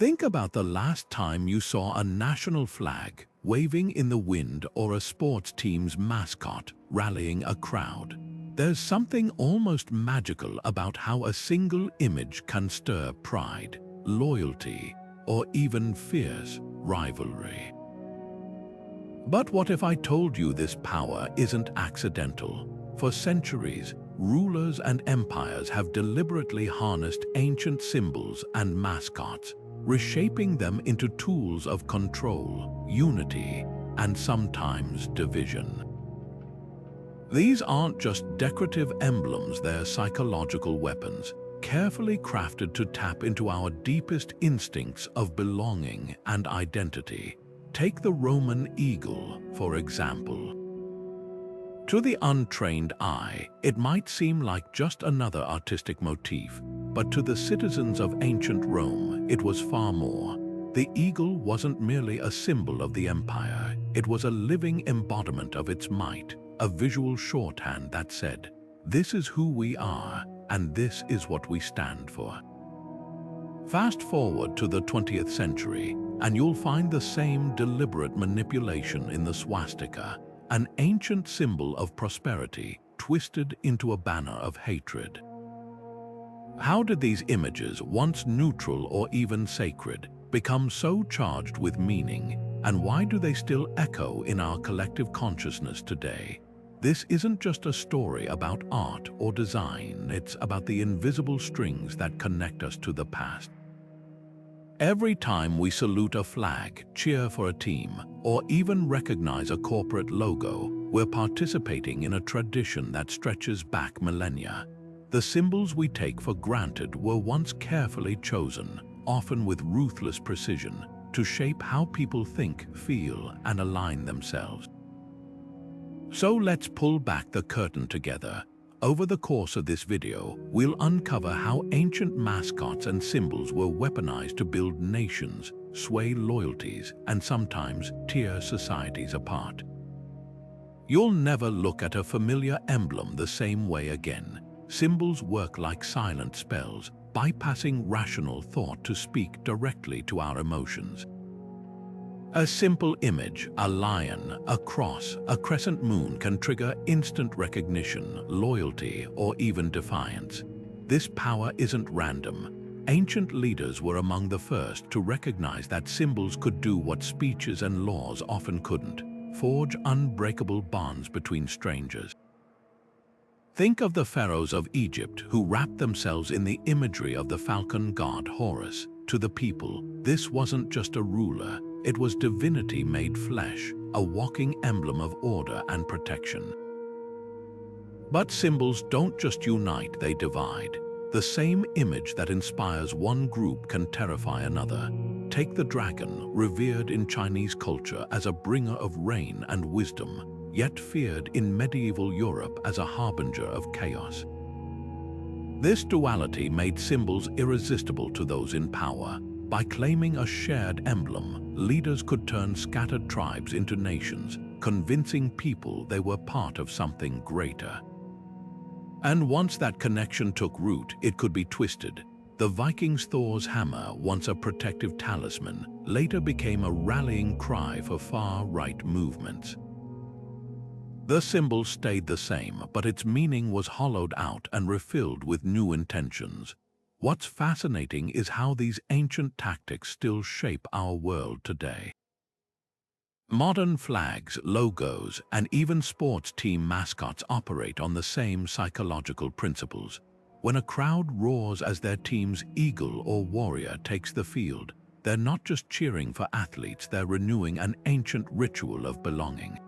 Think about the last time you saw a national flag waving in the wind or a sports team's mascot rallying a crowd. There's something almost magical about how a single image can stir pride, loyalty, or even fierce rivalry. But what if I told you this power isn't accidental? For centuries, rulers and empires have deliberately harnessed ancient symbols and mascots, reshaping them into tools of control, unity, and sometimes division. These aren't just decorative emblems, they're psychological weapons, carefully crafted to tap into our deepest instincts of belonging and identity. Take the Roman eagle, for example. To the untrained eye, it might seem like just another artistic motif, but to the citizens of ancient Rome, it was far more. The eagle wasn't merely a symbol of the empire, it was a living embodiment of its might, a visual shorthand that said, "This is who we are, and this is what we stand for." Fast forward to the 20th century, and you'll find the same deliberate manipulation in the swastika, an ancient symbol of prosperity twisted into a banner of hatred. How did these images, once neutral or even sacred, become so charged with meaning, and why do they still echo in our collective consciousness today? This isn't just a story about art or design, it's about the invisible strings that connect us to the past. Every time we salute a flag, cheer for a team, or even recognize a corporate logo, we're participating in a tradition that stretches back millennia. The symbols we take for granted were once carefully chosen, often with ruthless precision, to shape how people think, feel, and align themselves. So let's pull back the curtain together. Over the course of this video, we'll uncover how ancient mascots and symbols were weaponized to build nations, sway loyalties, and sometimes tear societies apart. You'll never look at a familiar emblem the same way again. Symbols work like silent spells, bypassing rational thought to speak directly to our emotions. A simple image, a lion, a cross, a crescent moon can trigger instant recognition, loyalty, or even defiance. This power isn't random. Ancient leaders were among the first to recognize that symbols could do what speeches and laws often couldn't: forge unbreakable bonds between strangers. Think of the pharaohs of Egypt who wrapped themselves in the imagery of the falcon god Horus. To the people, this wasn't just a ruler, it was divinity made flesh, a walking emblem of order and protection. But symbols don't just unite, they divide. The same image that inspires one group can terrify another. Take the dragon, revered in Chinese culture as a bringer of rain and wisdom, yet feared in medieval Europe as a harbinger of chaos. This duality made symbols irresistible to those in power. By claiming a shared emblem, leaders could turn scattered tribes into nations, convincing people they were part of something greater. And once that connection took root, it could be twisted. The Vikings' Thor's hammer, once a protective talisman, later became a rallying cry for far-right movements. The symbol stayed the same, but its meaning was hollowed out and refilled with new intentions. What's fascinating is how these ancient tactics still shape our world today. Modern flags, logos, and even sports team mascots operate on the same psychological principles. When a crowd roars as their team's eagle or warrior takes the field, they're not just cheering for athletes, they're renewing an ancient ritual of belonging.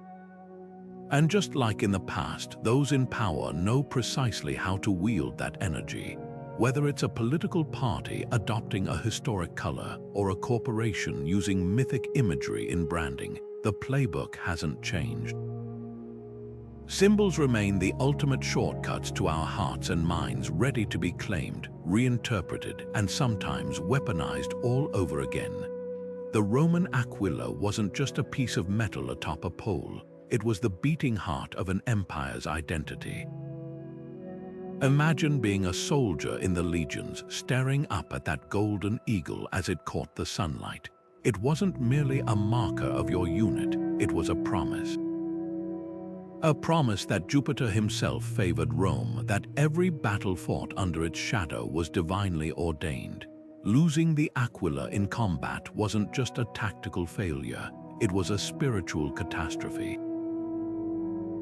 And just like in the past, those in power know precisely how to wield that energy. Whether it's a political party adopting a historic color or a corporation using mythic imagery in branding, the playbook hasn't changed. Symbols remain the ultimate shortcuts to our hearts and minds, ready to be claimed, reinterpreted, and sometimes weaponized all over again. The Roman Aquila wasn't just a piece of metal atop a pole. It was the beating heart of an empire's identity. Imagine being a soldier in the legions, staring up at that golden eagle as it caught the sunlight. It wasn't merely a marker of your unit, it was a promise. A promise that Jupiter himself favored Rome, that every battle fought under its shadow was divinely ordained. Losing the Aquila in combat wasn't just a tactical failure, it was a spiritual catastrophe.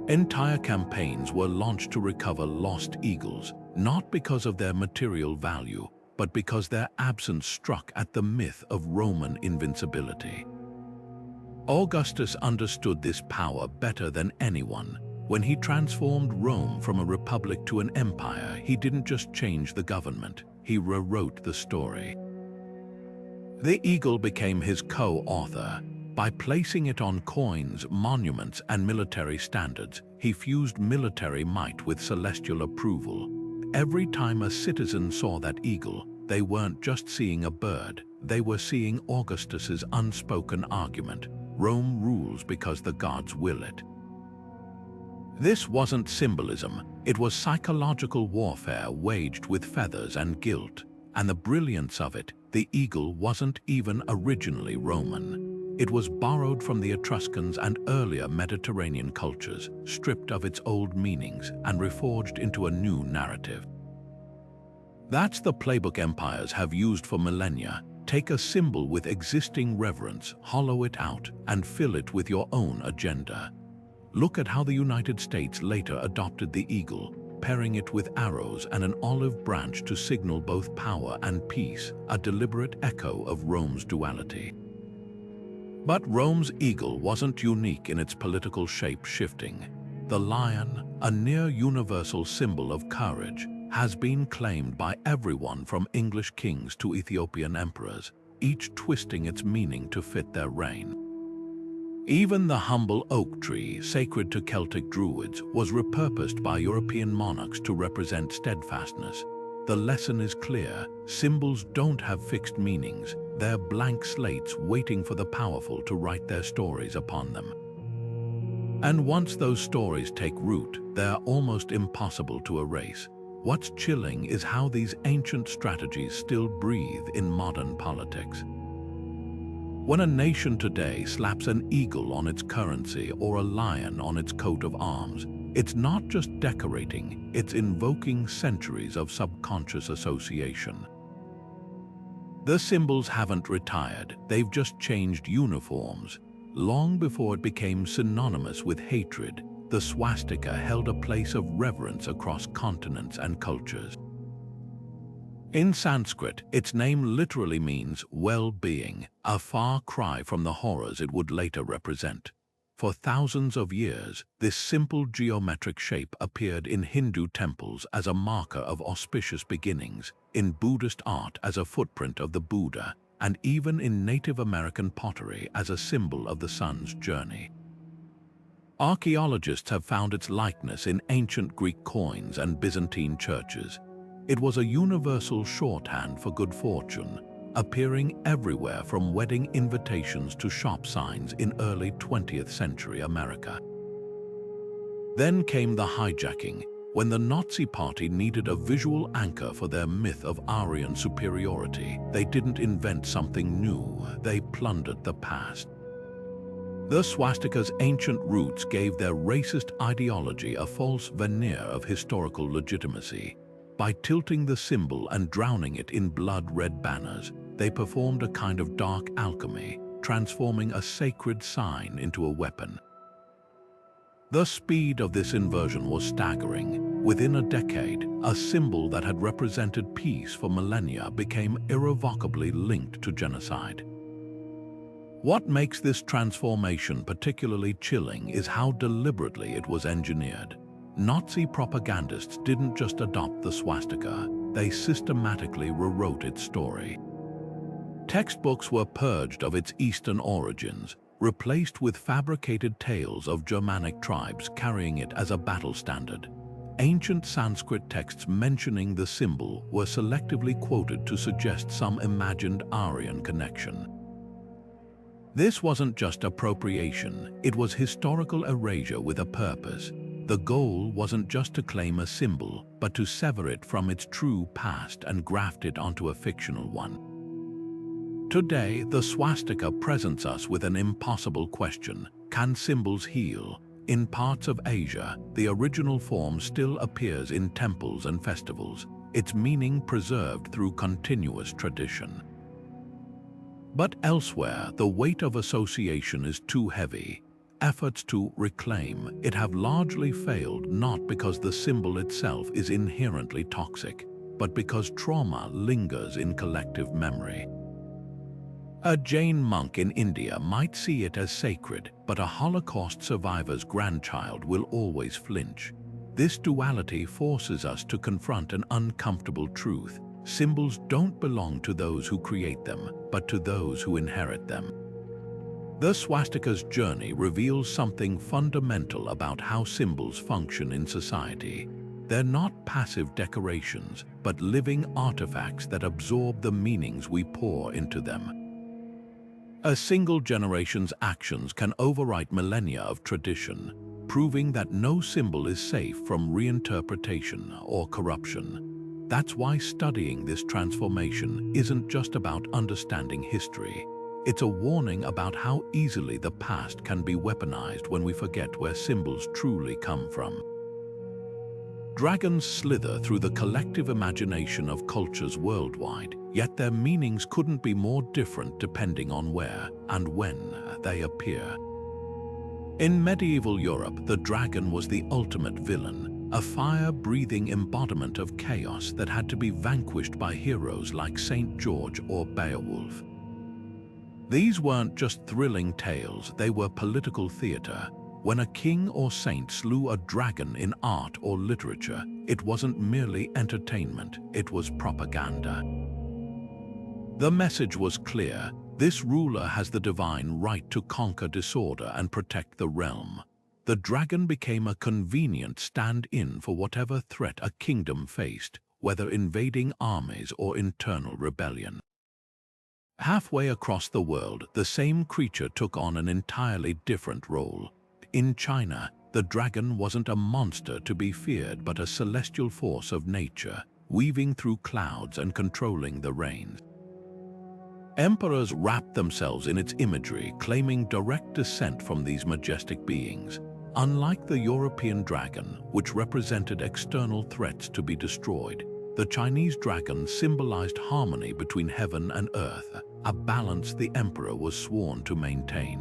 Entire campaigns were launched to recover lost eagles, not because of their material value, but because their absence struck at the myth of Roman invincibility. Augustus understood this power better than anyone. When he transformed Rome from a republic to an empire, he didn't just change the government, he rewrote the story. The eagle became his co-author. By placing it on coins, monuments, and military standards, he fused military might with celestial approval. Every time a citizen saw that eagle, they weren't just seeing a bird, they were seeing Augustus's unspoken argument: Rome rules because the gods will it. This wasn't symbolism, it was psychological warfare waged with feathers and guilt. And the brilliance of it, the eagle wasn't even originally Roman. It was borrowed from the Etruscans and earlier Mediterranean cultures, stripped of its old meanings and reforged into a new narrative. That's the playbook empires have used for millennia. Take a symbol with existing reverence, hollow it out, and fill it with your own agenda. Look at how the United States later adopted the eagle, pairing it with arrows and an olive branch to signal both power and peace, a deliberate echo of Rome's duality. But Rome's eagle wasn't unique in its political shape-shifting. The lion, a near-universal symbol of courage, has been claimed by everyone from English kings to Ethiopian emperors, each twisting its meaning to fit their reign. Even the humble oak tree, sacred to Celtic druids, was repurposed by European monarchs to represent steadfastness. The lesson is clear: symbols don't have fixed meanings, they're blank slates waiting for the powerful to write their stories upon them. And once those stories take root, they're almost impossible to erase. What's chilling is how these ancient strategies still breathe in modern politics. When a nation today slaps an eagle on its currency or a lion on its coat of arms, it's not just decorating, it's invoking centuries of subconscious association. The symbols haven't retired, they've just changed uniforms. Long before it became synonymous with hatred, the swastika held a place of reverence across continents and cultures. In Sanskrit, its name literally means well-being, a far cry from the horrors it would later represent. For thousands of years, this simple geometric shape appeared in Hindu temples as a marker of auspicious beginnings, in Buddhist art as a footprint of the Buddha, and even in Native American pottery as a symbol of the sun's journey. Archaeologists have found its likeness in ancient Greek coins and Byzantine churches. It was a universal shorthand for good fortune, appearing everywhere from wedding invitations to shop signs in early 20th century America. Then came the hijacking, when the Nazi Party needed a visual anchor for their myth of Aryan superiority. They didn't invent something new, they plundered the past. The swastika's ancient roots gave their racist ideology a false veneer of historical legitimacy. By tilting the symbol and drowning it in blood-red banners, they performed a kind of dark alchemy, transforming a sacred sign into a weapon. The speed of this inversion was staggering. Within a decade, a symbol that had represented peace for millennia became irrevocably linked to genocide. What makes this transformation particularly chilling is how deliberately it was engineered. Nazi propagandists didn't just adopt the swastika, they systematically rewrote its story. Textbooks were purged of its Eastern origins, replaced with fabricated tales of Germanic tribes carrying it as a battle standard. Ancient Sanskrit texts mentioning the symbol were selectively quoted to suggest some imagined Aryan connection. This wasn't just appropriation, it was historical erasure with a purpose. the goal wasn't just to claim a symbol, but to sever it from its true past and graft it onto a fictional one. Today, the swastika presents us with an impossible question. Can symbols heal? In parts of Asia, the original form still appears in temples and festivals, its meaning preserved through continuous tradition. But elsewhere, the weight of association is too heavy. Efforts to reclaim it have largely failed, not because the symbol itself is inherently toxic, but because trauma lingers in collective memory. A Jain monk in India might see it as sacred, but a Holocaust survivor's grandchild will always flinch. This duality forces us to confront an uncomfortable truth. Symbols don't belong to those who create them, but to those who inherit them. The swastika's journey reveals something fundamental about how symbols function in society. They're not passive decorations, but living artifacts that absorb the meanings we pour into them. A single generation's actions can overwrite millennia of tradition, proving that no symbol is safe from reinterpretation or corruption. That's why studying this transformation isn't just about understanding history. It's a warning about how easily the past can be weaponized when we forget where symbols truly come from. Dragons slither through the collective imagination of cultures worldwide, yet their meanings couldn't be more different depending on where and when they appear. In medieval Europe, the dragon was the ultimate villain, a fire-breathing embodiment of chaos that had to be vanquished by heroes like St. George or Beowulf. These weren't just thrilling tales, they were political theater. When a king or saint slew a dragon in art or literature, it wasn't merely entertainment, it was propaganda. The message was clear: this ruler has the divine right to conquer disorder and protect the realm. The dragon became a convenient stand-in for whatever threat a kingdom faced, whether invading armies or internal rebellion. Halfway across the world, the same creature took on an entirely different role. In China, the dragon wasn't a monster to be feared, but a celestial force of nature, weaving through clouds and controlling the rains. Emperors wrapped themselves in its imagery, claiming direct descent from these majestic beings. Unlike the European dragon, which represented external threats to be destroyed, the Chinese dragon symbolized harmony between heaven and earth, a balance the emperor was sworn to maintain.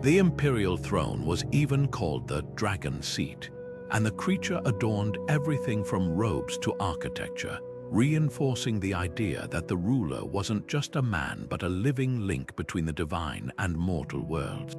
The imperial throne was even called the dragon seat, and the creature adorned everything from robes to architecture, reinforcing the idea that the ruler wasn't just a man but a living link between the divine and mortal worlds.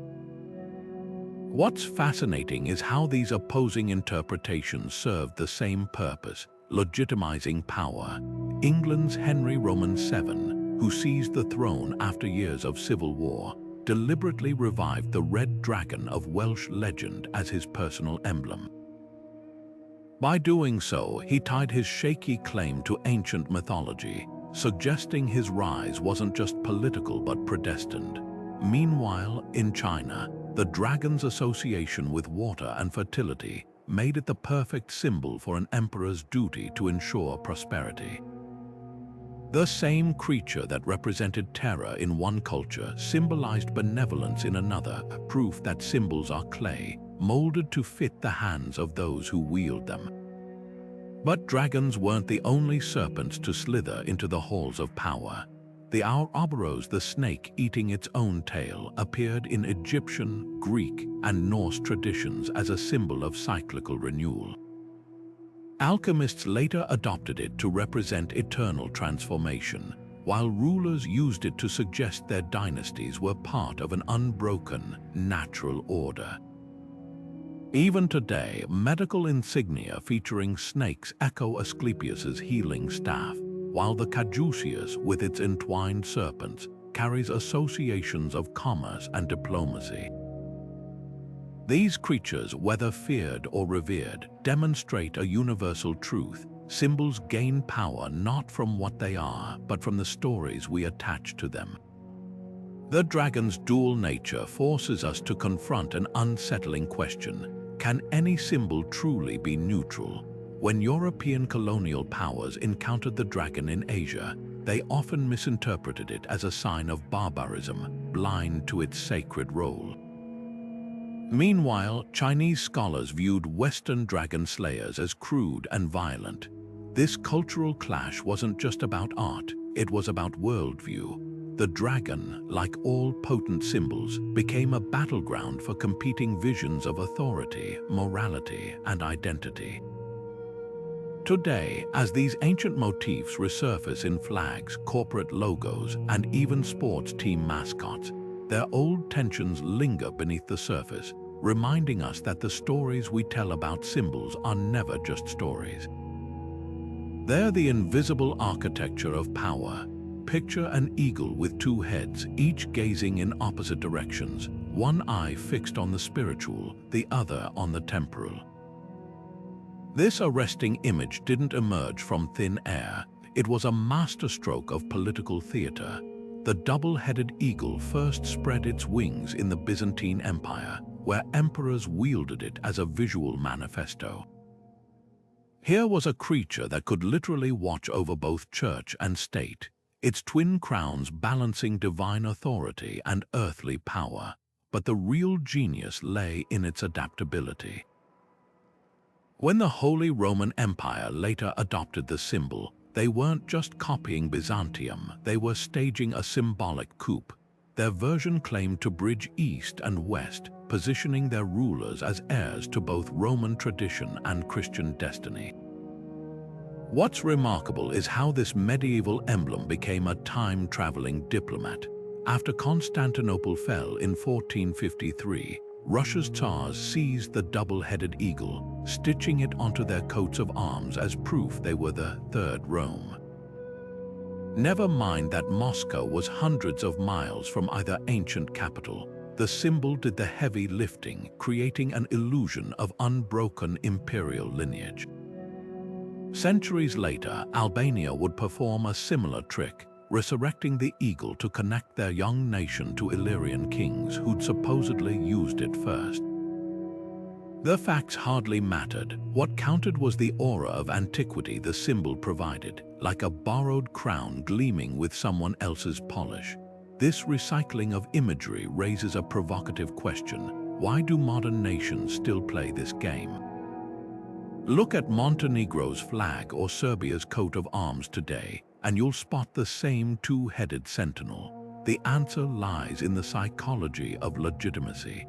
What's fascinating is how these opposing interpretations served the same purpose: legitimizing power. England's Henry Roman VII, who seized the throne after years of civil war, deliberately revived the red dragon of Welsh legend as his personal emblem. By doing so, he tied his shaky claim to ancient mythology, suggesting his rise wasn't just political but predestined. Meanwhile, in China, the dragon's association with water and fertility made it the perfect symbol for an emperor's duty to ensure prosperity. The same creature that represented terror in one culture symbolized benevolence in another, proof that symbols are clay, molded to fit the hands of those who wield them. But dragons weren't the only serpents to slither into the halls of power. The Ouroboros, the snake eating its own tail, appeared in Egyptian, Greek, and Norse traditions as a symbol of cyclical renewal. Alchemists later adopted it to represent eternal transformation, while rulers used it to suggest their dynasties were part of an unbroken, natural order. Even today, medical insignia featuring snakes echo Asclepius's healing staff, while the caduceus, with its entwined serpents, carries associations of commerce and diplomacy. These creatures, whether feared or revered, demonstrate a universal truth. Symbols gain power not from what they are, but from the stories we attach to them. The dragon's dual nature forces us to confront an unsettling question: Can any symbol truly be neutral? When European colonial powers encountered the dragon in Asia, they often misinterpreted it as a sign of barbarism, blind to its sacred role. Meanwhile, Chinese scholars viewed Western dragon slayers as crude and violent. This cultural clash wasn't just about art, it was about worldview. The dragon, like all potent symbols, became a battleground for competing visions of authority, morality, and identity. Today, as these ancient motifs resurface in flags, corporate logos, and even sports team mascots, their old tensions linger beneath the surface, reminding us that the stories we tell about symbols are never just stories. They're the invisible architecture of power. Picture an eagle with two heads, each gazing in opposite directions, one eye fixed on the spiritual, the other on the temporal. This arresting image didn't emerge from thin air. It was a masterstroke of political theater. The double-headed eagle first spread its wings in the Byzantine Empire, where emperors wielded it as a visual manifesto. Here was a creature that could literally watch over both church and state, its twin crowns balancing divine authority and earthly power. But the real genius lay in its adaptability. When the Holy Roman Empire later adopted the symbol, they weren't just copying Byzantium, they were staging a symbolic coup. Their version claimed to bridge East and West, positioning their rulers as heirs to both Roman tradition and Christian destiny. What's remarkable is how this medieval emblem became a time-traveling diplomat. After Constantinople fell in 1453, Russia's Tsars seized the double-headed eagle, stitching it onto their coats of arms as proof they were the Third Rome. Never mind that Moscow was hundreds of miles from either ancient capital. The symbol did the heavy lifting, creating an illusion of unbroken imperial lineage. Centuries later, Albania would perform a similar trick, resurrecting the eagle to connect their young nation to Illyrian kings who'd supposedly used it first. The facts hardly mattered. What counted was the aura of antiquity the symbol provided, like a borrowed crown gleaming with someone else's polish. This recycling of imagery raises a provocative question. Why do modern nations still play this game? Look at Montenegro's flag or Serbia's coat of arms today, and you'll spot the same two-headed sentinel. The answer lies in the psychology of legitimacy.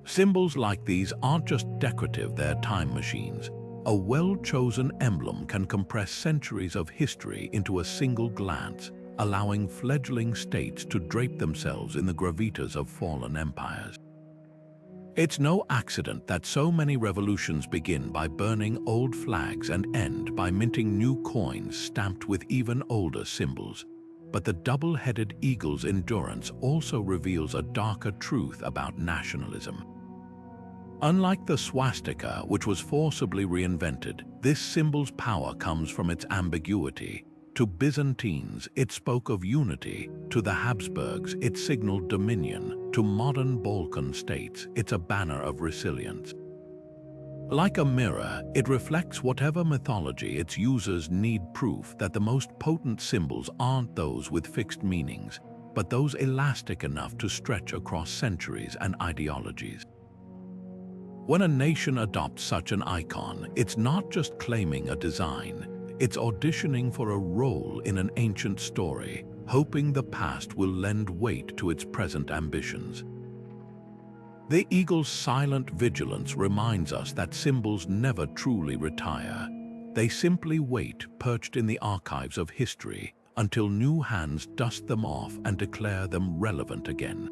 Symbols like these aren't just decorative, they're time machines. A well-chosen emblem can compress centuries of history into a single glance, allowing fledgling states to drape themselves in the gravitas of fallen empires. It's no accident that so many revolutions begin by burning old flags and end by minting new coins stamped with even older symbols. But the double-headed eagle's endurance also reveals a darker truth about nationalism. Unlike the swastika, which was forcibly reinvented, this symbol's power comes from its ambiguity. To Byzantines, it spoke of unity. To the Habsburgs, it signaled dominion. To modern Balkan states, it's a banner of resilience. Like a mirror, it reflects whatever mythology its users need proof that the most potent symbols aren't those with fixed meanings, but those elastic enough to stretch across centuries and ideologies. When a nation adopts such an icon, it's not just claiming a design. It's auditioning for a role in an ancient story, hoping the past will lend weight to its present ambitions. The eagle's silent vigilance reminds us that symbols never truly retire. They simply wait, perched in the archives of history, until new hands dust them off and declare them relevant again.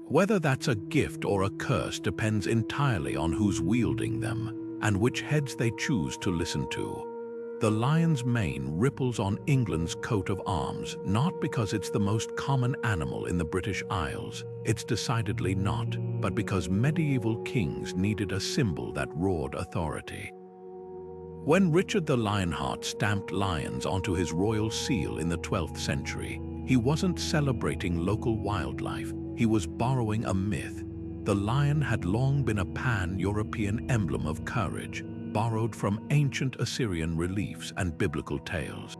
Whether that's a gift or a curse depends entirely on who's wielding them and which heads they choose to listen to. The lion's mane ripples on England's coat of arms, not because it's the most common animal in the British Isles. It's decidedly not, but because medieval kings needed a symbol that roared authority. When Richard the Lionheart stamped lions onto his royal seal in the 12th century, he wasn't celebrating local wildlife, he was borrowing a myth. the lion had long been a pan-European emblem of courage, borrowed from ancient Assyrian reliefs and biblical tales.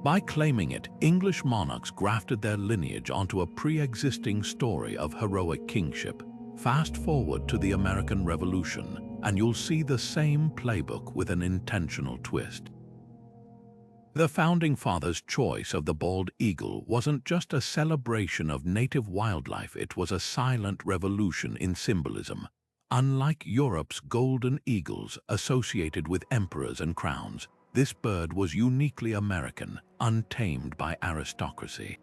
By claiming it, English monarchs grafted their lineage onto a pre-existing story of heroic kingship. Fast forward to the American Revolution, and you'll see the same playbook with an intentional twist. The Founding Fathers' choice of the bald eagle wasn't just a celebration of native wildlife, it was a silent revolution in symbolism. Unlike Europe's golden eagles associated with emperors and crowns, this bird was uniquely American, untamed by aristocracy.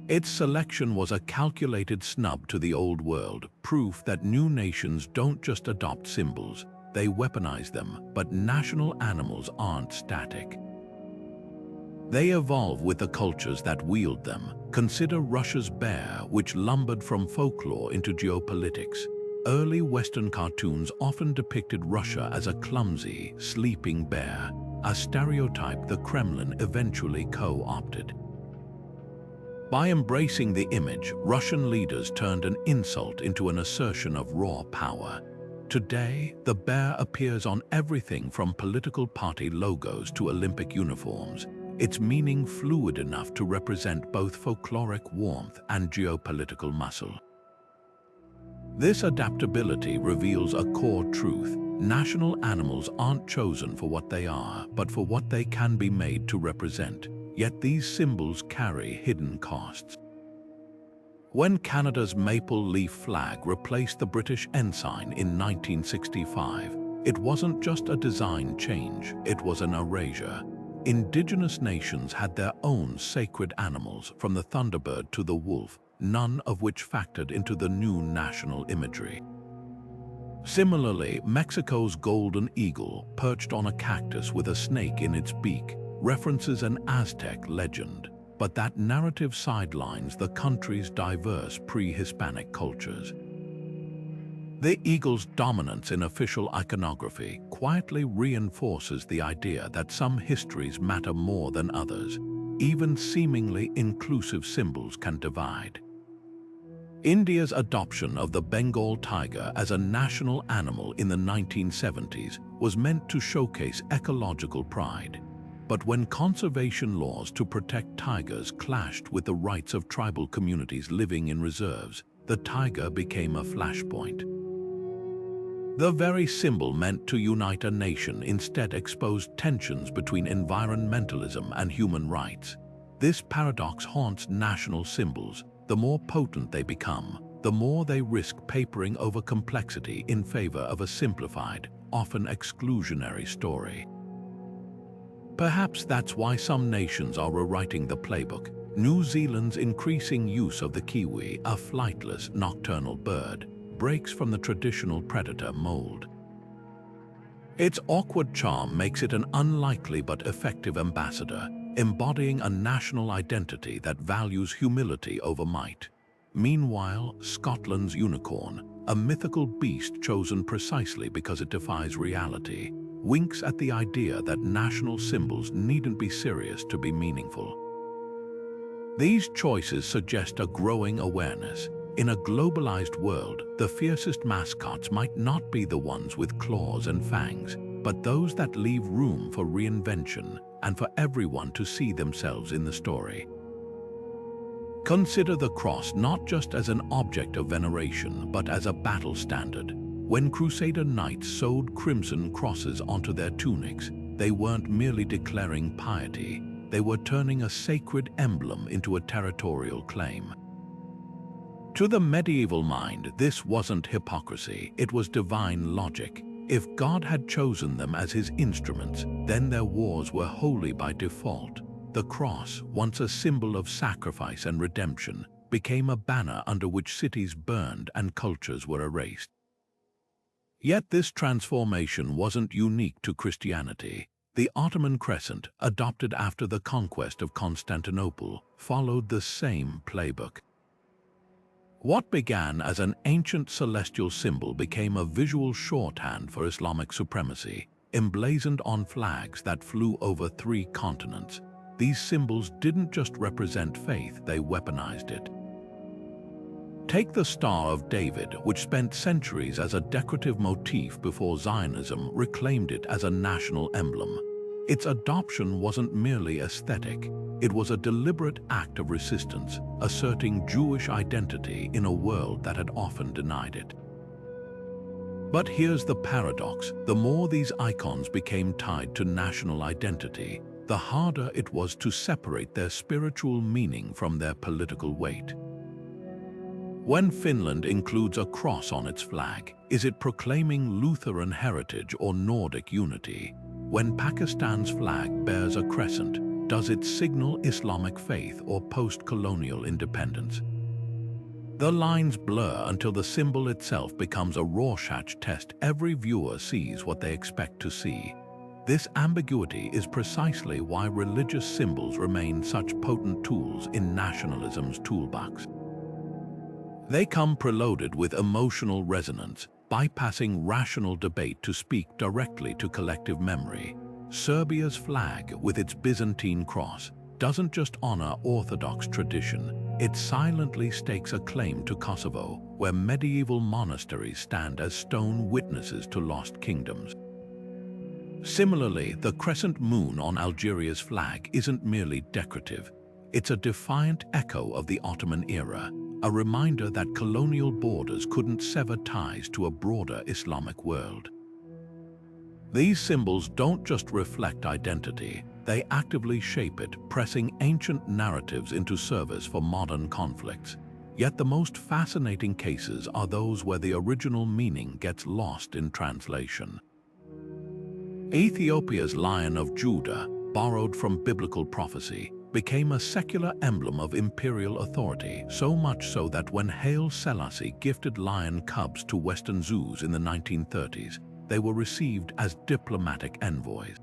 Its selection was a calculated snub to the old world, proof that new nations don't just adopt symbols, they weaponize them, but national animals aren't static. They evolve with the cultures that wield them. Consider Russia's bear, which lumbered from folklore into geopolitics. Early Western cartoons often depicted Russia as a clumsy, sleeping bear, a stereotype the Kremlin eventually co-opted. By embracing the image, Russian leaders turned an insult into an assertion of raw power. Today, the bear appears on everything from political party logos to Olympic uniforms, its meaning fluid enough to represent both folkloric warmth and geopolitical muscle. This adaptability reveals a core truth. National animals aren't chosen for what they are, but for what they can be made to represent. Yet these symbols carry hidden costs. When Canada's maple leaf flag replaced the British ensign in 1965, it wasn't just a design change, it was an erasure. Indigenous nations had their own sacred animals, from the thunderbird to the wolf, none of which factored into the new national imagery. Similarly, Mexico's golden eagle, perched on a cactus with a snake in its beak, references an Aztec legend, but that narrative sidelines the country's diverse pre-Hispanic cultures. The eagle's dominance in official iconography quietly reinforces the idea that some histories matter more than others. Even seemingly inclusive symbols can divide. India's adoption of the Bengal tiger as a national animal in the 1970s was meant to showcase ecological pride. But when conservation laws to protect tigers clashed with the rights of tribal communities living in reserves, the tiger became a flashpoint. The very symbol meant to unite a nation instead exposed tensions between environmentalism and human rights. This paradox haunts national symbols. The more potent they become, the more they risk papering over complexity in favor of a simplified, often exclusionary story. Perhaps that's why some nations are rewriting the playbook. New Zealand's increasing use of the kiwi, a flightless, nocturnal bird, breaks from the traditional predator mold. Its awkward charm makes it an unlikely but effective ambassador, embodying a national identity that values humility over might. Meanwhile, Scotland's unicorn, a mythical beast chosen precisely because it defies reality, winks at the idea that national symbols needn't be serious to be meaningful. These choices suggest a growing awareness. In a globalized world, the fiercest mascots might not be the ones with claws and fangs, but those that leave room for reinvention and for everyone to see themselves in the story. Consider the cross not just as an object of veneration, but as a battle standard. When Crusader knights sewed crimson crosses onto their tunics, they weren't merely declaring piety, they were turning a sacred emblem into a territorial claim. To the medieval mind, this wasn't hypocrisy, it was divine logic. If God had chosen them as his instruments, then their wars were holy by default. The cross, once a symbol of sacrifice and redemption, became a banner under which cities burned and cultures were erased. Yet this transformation wasn't unique to Christianity. The Ottoman Crescent, adopted after the conquest of Constantinople, followed the same playbook. What began as an ancient celestial symbol became a visual shorthand for Islamic supremacy, emblazoned on flags that flew over 3 continents. These symbols didn't just represent faith, they weaponized it. Take the Star of David, which spent centuries as a decorative motif before Zionism reclaimed it as a national emblem. Its adoption wasn't merely aesthetic. It was a deliberate act of resistance, asserting Jewish identity in a world that had often denied it. But here's the paradox. The more these icons became tied to national identity, the harder it was to separate their spiritual meaning from their political weight. When Finland includes a cross on its flag, is it proclaiming Lutheran heritage or Nordic unity? When Pakistan's flag bears a crescent, does it signal Islamic faith or post-colonial independence? The lines blur until the symbol itself becomes a Rorschach test. Every viewer sees what they expect to see. This ambiguity is precisely why religious symbols remain such potent tools in nationalism's toolbox. They come preloaded with emotional resonance, bypassing rational debate to speak directly to collective memory. Serbia's flag, with its Byzantine cross, doesn't just honor Orthodox tradition, it silently stakes a claim to Kosovo, where medieval monasteries stand as stone witnesses to lost kingdoms. Similarly, the crescent moon on Algeria's flag isn't merely decorative. It's a defiant echo of the Ottoman era, a reminder that colonial borders couldn't sever ties to a broader Islamic world. These symbols don't just reflect identity, they actively shape it, pressing ancient narratives into service for modern conflicts. Yet the most fascinating cases are those where the original meaning gets lost in translation. Ethiopia's Lion of Judah, borrowed from biblical prophecy, became a secular emblem of imperial authority, so much so that when Haile Selassie gifted lion cubs to Western zoos in the 1930s, they were received as diplomatic envoys.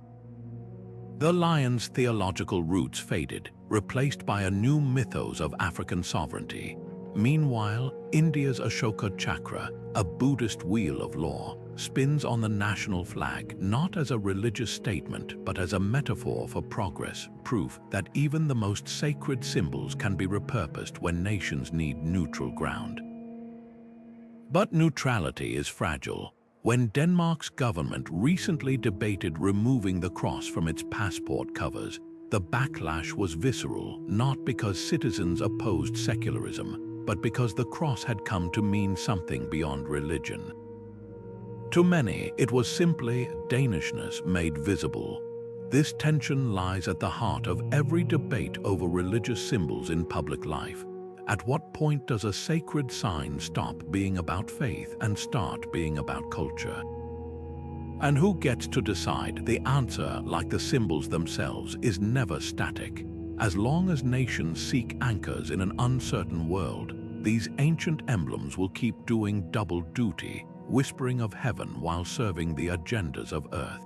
The lion's theological roots faded, replaced by a new mythos of African sovereignty. Meanwhile, India's Ashoka Chakra, a Buddhist wheel of law, spins on the national flag not as a religious statement but as a metaphor for progress, proof that even the most sacred symbols can be repurposed when nations need neutral ground. But neutrality is fragile. When Denmark's government recently debated removing the cross from its passport covers, the backlash was visceral, not because citizens opposed secularism, but because the cross had come to mean something beyond religion. To many, it was simply Danishness made visible. This tension lies at the heart of every debate over religious symbols in public life. At what point does a sacred sign stop being about faith and start being about culture? And who gets to decide? The answer, like the symbols themselves, is never static. As long as nations seek anchors in an uncertain world, these ancient emblems will keep doing double duty, whispering of heaven while serving the agendas of earth.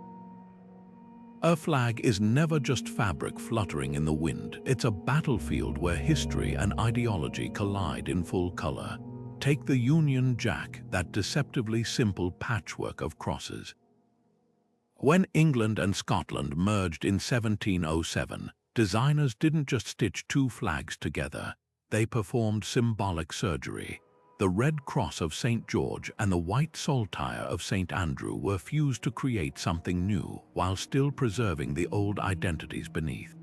A flag is never just fabric fluttering in the wind. It's a battlefield where history and ideology collide in full color. Take the Union Jack, that deceptively simple patchwork of crosses. When England and Scotland merged in 1707, designers didn't just stitch two flags together. They performed symbolic surgery. The red cross of St. George and the white saltire of St. Andrew were fused to create something new, while still preserving the old identities beneath.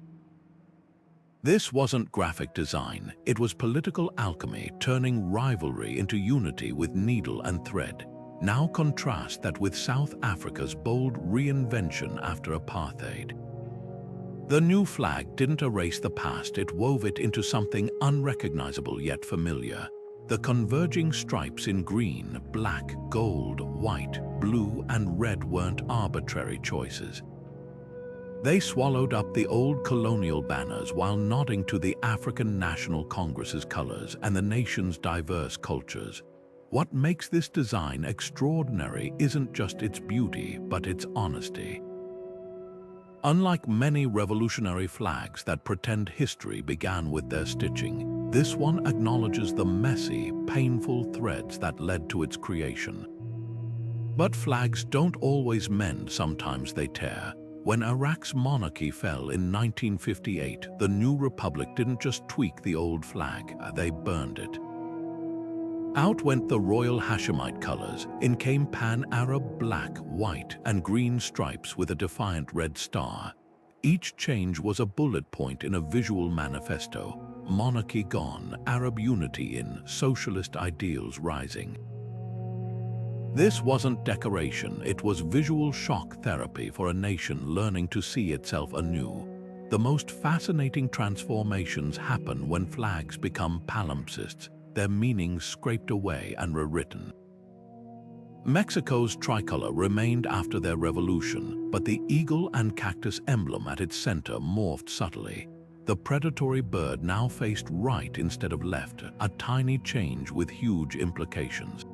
This wasn't graphic design, it was political alchemy, turning rivalry into unity with needle and thread. Now contrast that with South Africa's bold reinvention after apartheid. The new flag didn't erase the past, it wove it into something unrecognizable yet familiar. The converging stripes in green, black, gold, white, blue, and red weren't arbitrary choices. They swallowed up the old colonial banners while nodding to the African National Congress's colors and the nation's diverse cultures. What makes this design extraordinary isn't just its beauty, but its honesty. Unlike many revolutionary flags that pretend history began with their stitching, this one acknowledges the messy, painful threads that led to its creation. But flags don't always mend, sometimes they tear. When Iraq's monarchy fell in 1958, the new republic didn't just tweak the old flag, they burned it. Out went the royal Hashemite colors, in came pan-Arab black, white, and green stripes with a defiant red star. Each change was a bullet point in a visual manifesto. Monarchy gone, Arab unity in, socialist ideals rising. This wasn't decoration, it was visual shock therapy for a nation learning to see itself anew. The most fascinating transformations happen when flags become palimpsests, their meanings scraped away and rewritten. Mexico's tricolor remained after their revolution, but the eagle and cactus emblem at its center morphed subtly. The predatory bird now faced right instead of left, a tiny change with huge implications.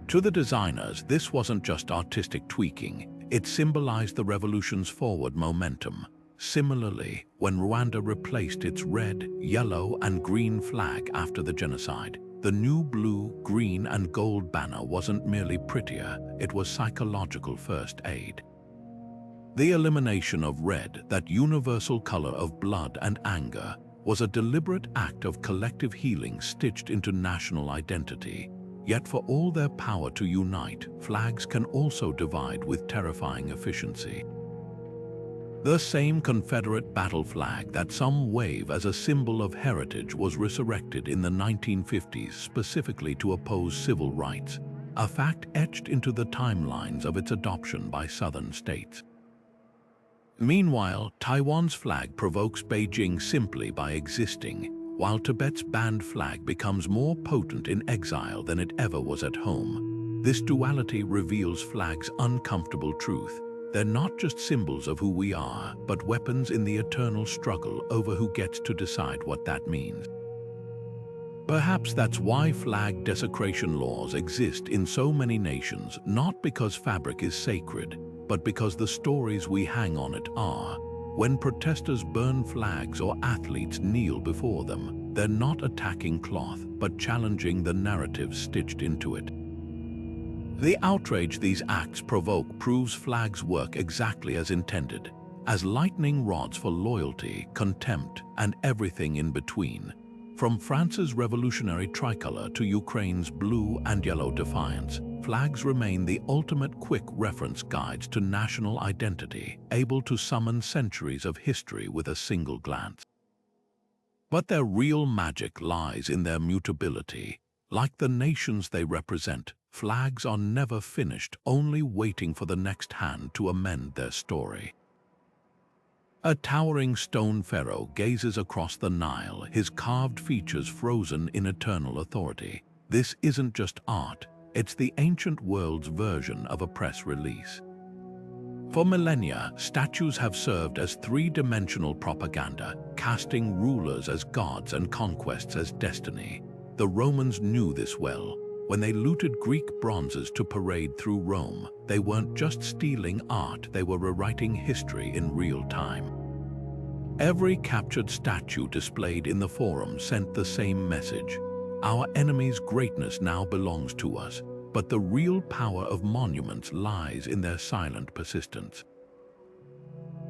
To the designers, this wasn't just artistic tweaking, it symbolized the revolution's forward momentum. Similarly, when Rwanda replaced its red, yellow, and green flag after the genocide, the new blue, green, and gold banner wasn't merely prettier, it was psychological first aid. The elimination of red, that universal color of blood and anger, was a deliberate act of collective healing stitched into national identity. Yet for all their power to unite, flags can also divide with terrifying efficiency. The same Confederate battle flag that some wave as a symbol of heritage was resurrected in the 1950s specifically to oppose civil rights, a fact etched into the timelines of its adoption by southern states. Meanwhile, Taiwan's flag provokes Beijing simply by existing, while Tibet's banned flag becomes more potent in exile than it ever was at home. This duality reveals flags' uncomfortable truth. They're not just symbols of who we are, but weapons in the eternal struggle over who gets to decide what that means. Perhaps that's why flag desecration laws exist in so many nations, not because fabric is sacred, but because the stories we hang on it are. When protesters burn flags or athletes kneel before them, they're not attacking cloth, but challenging the narrative stitched into it. The outrage these acts provoke proves flags work exactly as intended, as lightning rods for loyalty, contempt, and everything in between. From France's revolutionary tricolor to Ukraine's blue and yellow defiance, flags remain the ultimate quick reference guides to national identity, able to summon centuries of history with a single glance. But their real magic lies in their mutability. Like the nations they represent, flags are never finished, only waiting for the next hand to amend their story. A towering stone pharaoh gazes across the Nile, his carved features frozen in eternal authority. This isn't just art, it's the ancient world's version of a press release. For millennia, statues have served as three-dimensional propaganda, casting rulers as gods and conquests as destiny. The Romans knew this well. When they looted Greek bronzes to parade through Rome, they weren't just stealing art, they were rewriting history in real time. Every captured statue displayed in the Forum sent the same message. Our enemy's greatness now belongs to us, but the real power of monuments lies in their silent persistence.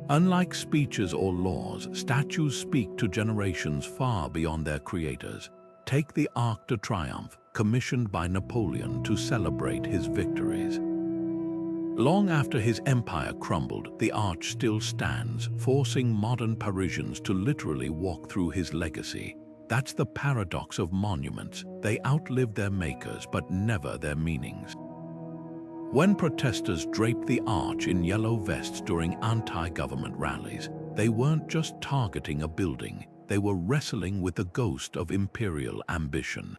Unlike speeches or laws, statues speak to generations far beyond their creators. Take the Arc de Triomphe, commissioned by Napoleon to celebrate his victories. Long after his empire crumbled, the arch still stands, forcing modern Parisians to literally walk through his legacy. That's the paradox of monuments. They outlive their makers, but never their meanings. When protesters draped the arch in yellow vests during anti-government rallies, they weren't just targeting a building, they were wrestling with the ghost of imperial ambition.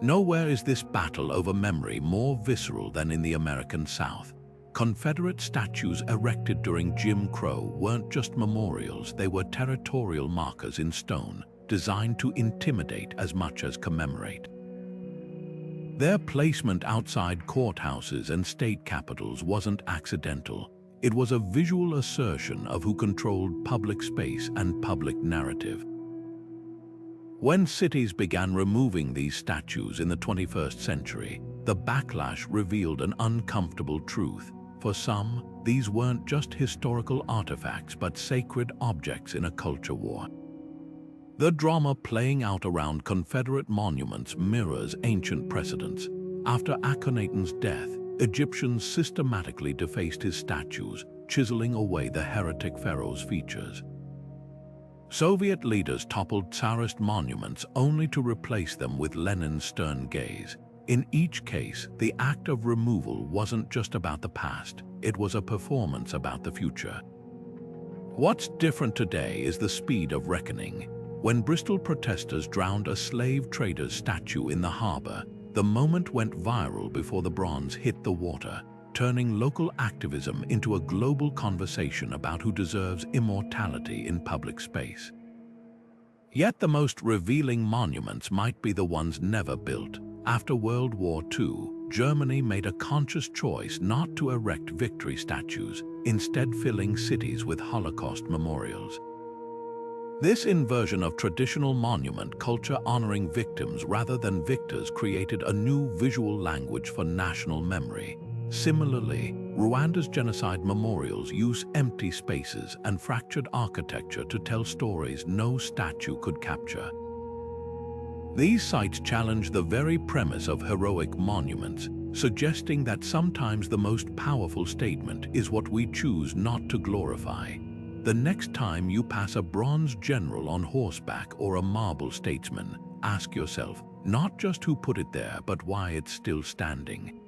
Nowhere is this battle over memory more visceral than in the American South. Confederate statues erected during Jim Crow weren't just memorials, they were territorial markers in stone, designed to intimidate as much as commemorate. Their placement outside courthouses and state capitals wasn't accidental. It was a visual assertion of who controlled public space and public narrative. When cities began removing these statues in the 21st century, the backlash revealed an uncomfortable truth. For some, these weren't just historical artifacts but sacred objects in a culture war. The drama playing out around Confederate monuments mirrors ancient precedents. After Akhenaten's death, Egyptians systematically defaced his statues, chiseling away the heretic pharaoh's features. Soviet leaders toppled Tsarist monuments only to replace them with Lenin's stern gaze. In each case, the act of removal wasn't just about the past, it was a performance about the future. What's different today is the speed of reckoning. When Bristol protesters drowned a slave trader's statue in the harbor, the moment went viral before the bronze hit the water, turning local activism into a global conversation about who deserves immortality in public space. Yet the most revealing monuments might be the ones never built. After World War II, Germany made a conscious choice not to erect victory statues, instead filling cities with Holocaust memorials. This inversion of traditional monument culture honoring victims rather than victors created a new visual language for national memory. Similarly, Rwanda's genocide memorials use empty spaces and fractured architecture to tell stories no statue could capture. These sites challenge the very premise of heroic monuments, suggesting that sometimes the most powerful statement is what we choose not to glorify. The next time you pass a bronze general on horseback or a marble statesman, ask yourself not just who put it there, but why it's still standing.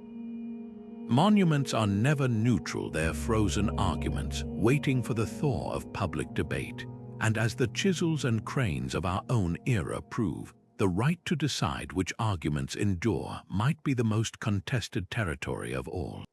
Monuments are never neutral, they're frozen arguments, waiting for the thaw of public debate. And as the chisels and cranes of our own era prove, the right to decide which arguments endure might be the most contested territory of all.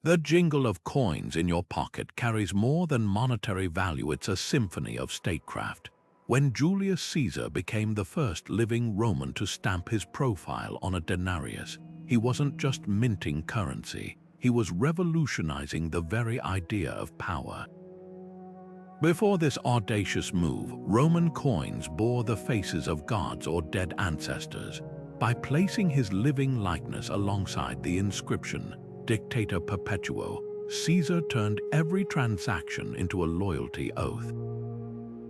The jingle of coins in your pocket carries more than monetary value, it's a symphony of statecraft. When Julius Caesar became the first living Roman to stamp his profile on a denarius, he wasn't just minting currency, he was revolutionizing the very idea of power. Before this audacious move, Roman coins bore the faces of gods or dead ancestors. By placing his living likeness alongside the inscription, Dictator Perpetuo, Caesar turned every transaction into a loyalty oath.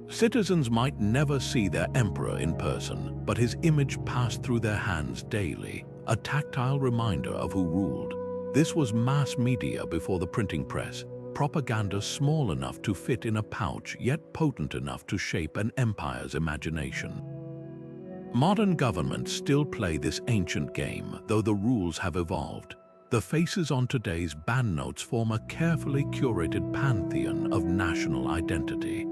Citizens might never see their emperor in person, but his image passed through their hands daily, a tactile reminder of who ruled. This was mass media before the printing press, propaganda small enough to fit in a pouch, yet potent enough to shape an empire's imagination. Modern governments still play this ancient game, though the rules have evolved. The faces on today's banknotes form a carefully curated pantheon of national identity.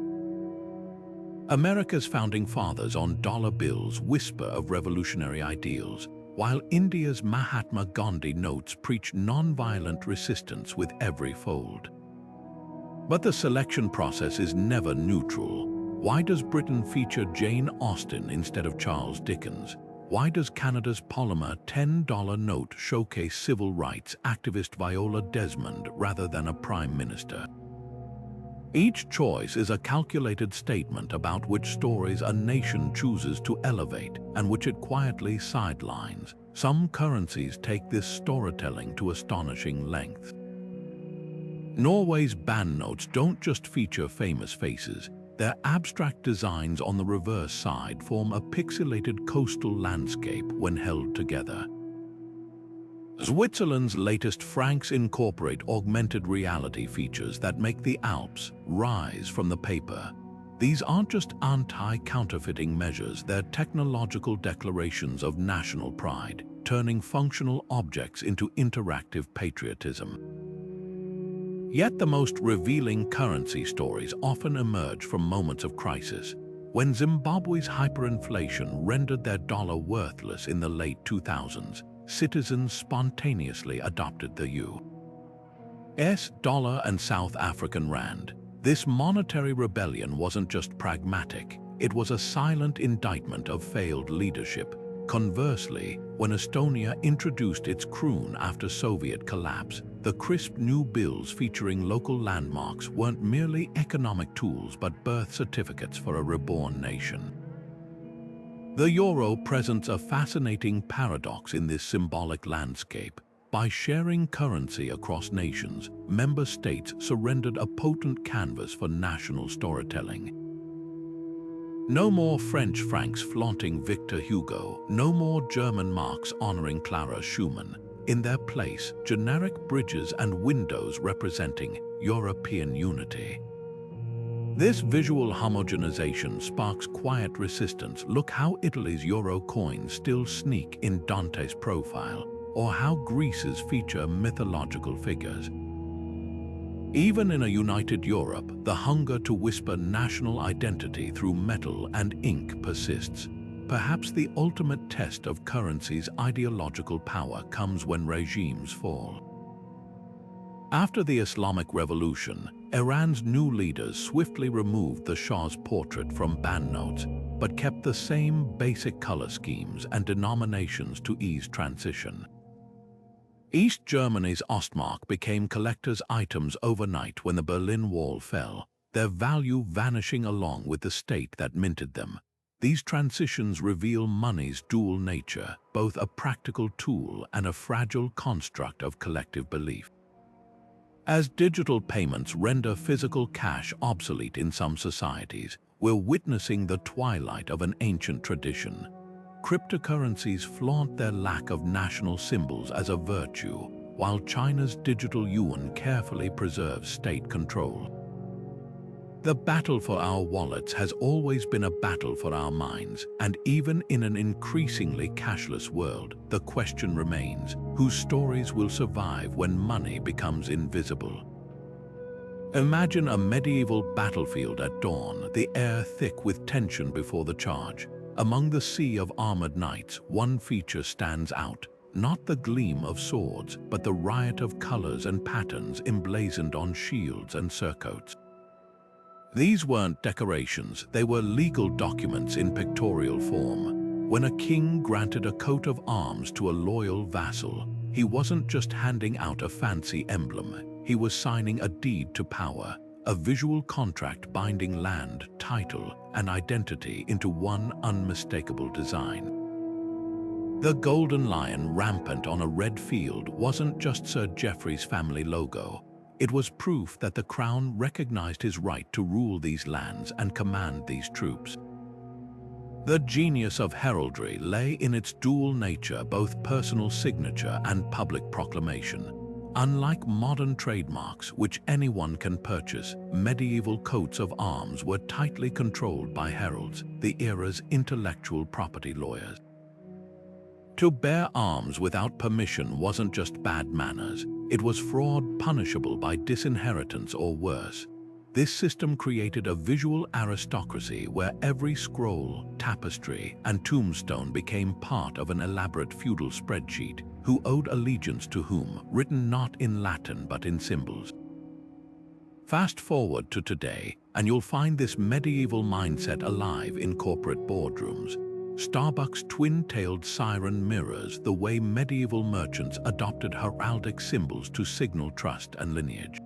America's founding fathers on dollar bills whisper of revolutionary ideals, while India's Mahatma Gandhi notes preach non-violent resistance with every fold. But the selection process is never neutral. Why does Britain feature Jane Austen instead of Charles Dickens? Why does Canada's polymer $10 note showcase civil rights activist Viola Desmond rather than a prime minister? Each choice is a calculated statement about which stories a nation chooses to elevate and which it quietly sidelines. Some currencies take this storytelling to astonishing lengths. Norway's banknotes don't just feature famous faces. Their abstract designs on the reverse side form a pixelated coastal landscape when held together. Switzerland's latest francs incorporate augmented reality features that make the Alps rise from the paper. These aren't just anti-counterfeiting measures, they're technological declarations of national pride, turning functional objects into interactive patriotism. Yet the most revealing currency stories often emerge from moments of crisis. When Zimbabwe's hyperinflation rendered their dollar worthless in the late 2000s, citizens spontaneously adopted the US dollar and South African rand. This monetary rebellion wasn't just pragmatic, it was a silent indictment of failed leadership. Conversely, when Estonia introduced its kroon after Soviet collapse, the crisp new bills featuring local landmarks weren't merely economic tools but birth certificates for a reborn nation. The euro presents a fascinating paradox in this symbolic landscape. By sharing currency across nations, member states surrendered a potent canvas for national storytelling. No more French francs flaunting Victor Hugo, no more German marks honoring Clara Schumann. In their place, generic bridges and windows representing European unity. This visual homogenization sparks quiet resistance. Look how Italy's euro coins still sneak in Dante's profile, or how Greece's feature mythological figures. Even in a united Europe, the hunger to whisper national identity through metal and ink persists. Perhaps the ultimate test of currency's ideological power comes when regimes fall. After the Islamic Revolution, Iran's new leaders swiftly removed the Shah's portrait from banknotes, but kept the same basic color schemes and denominations to ease transition. East Germany's Ostmark became collectors' items overnight when the Berlin Wall fell, their value vanishing along with the state that minted them. These transitions reveal money's dual nature, both a practical tool and a fragile construct of collective belief. As digital payments render physical cash obsolete in some societies, we're witnessing the twilight of an ancient tradition. Cryptocurrencies flaunt their lack of national symbols as a virtue, while China's digital yuan carefully preserves state control. The battle for our wallets has always been a battle for our minds, and even in an increasingly cashless world, the question remains, whose stories will survive when money becomes invisible? Imagine a medieval battlefield at dawn, the air thick with tension before the charge. Among the sea of armored knights, one feature stands out, not the gleam of swords, but the riot of colors and patterns emblazoned on shields and surcoats. These weren't decorations, they were legal documents in pictorial form. When a king granted a coat of arms to a loyal vassal, he wasn't just handing out a fancy emblem, he was signing a deed to power, a visual contract binding land, title, and identity into one unmistakable design. The golden lion rampant on a red field wasn't just Sir Geoffrey's family logo. It was proof that the crown recognized his right to rule these lands and command these troops. The genius of heraldry lay in its dual nature, both personal signature and public proclamation. Unlike modern trademarks, which anyone can purchase, medieval coats of arms were tightly controlled by heralds, the era's intellectual property lawyers. To bear arms without permission wasn't just bad manners, it was fraud punishable by disinheritance or worse. This system created a visual aristocracy where every scroll, tapestry, and tombstone became part of an elaborate feudal spreadsheet, who owed allegiance to whom, written not in Latin but in symbols. Fast forward to today, and you'll find this medieval mindset alive in corporate boardrooms. Starbucks' twin-tailed siren mirrors the way medieval merchants adopted heraldic symbols to signal trust and lineage.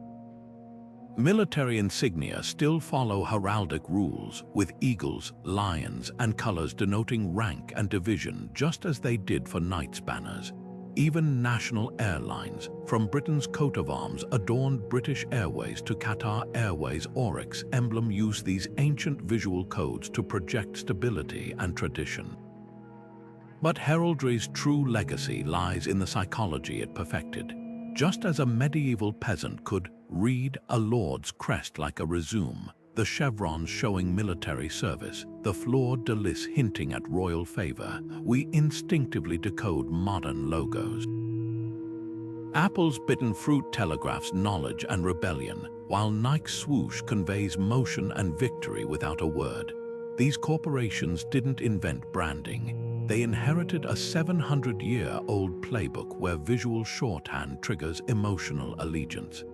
Military insignia still follow heraldic rules, with eagles, lions, and colors denoting rank and division, just as they did for knights' banners. Even national airlines, from Britain's coat of arms adorned British Airways to Qatar Airways' Oryx emblem, use these ancient visual codes to project stability and tradition. But heraldry's true legacy lies in the psychology it perfected. Just as a medieval peasant could read a lord's crest like a resume, the chevrons showing military service, the fleur-de-lis hinting at royal favor, we instinctively decode modern logos. Apple's bitten fruit telegraphs knowledge and rebellion, while Nike's swoosh conveys motion and victory without a word. These corporations didn't invent branding. They inherited a 700-year-old playbook where visual shorthand triggers emotional allegiance.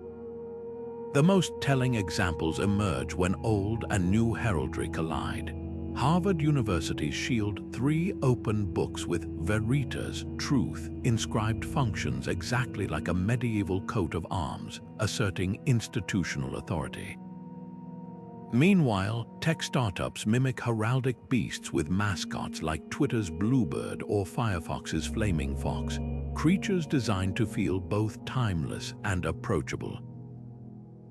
The most telling examples emerge when old and new heraldry collide. Harvard University's Shield 3 open books with veritas, truth, inscribed functions exactly like a medieval coat of arms, asserting institutional authority. Meanwhile, tech startups mimic heraldic beasts with mascots like Twitter's Bluebird or Firefox's Flaming Fox, creatures designed to feel both timeless and approachable.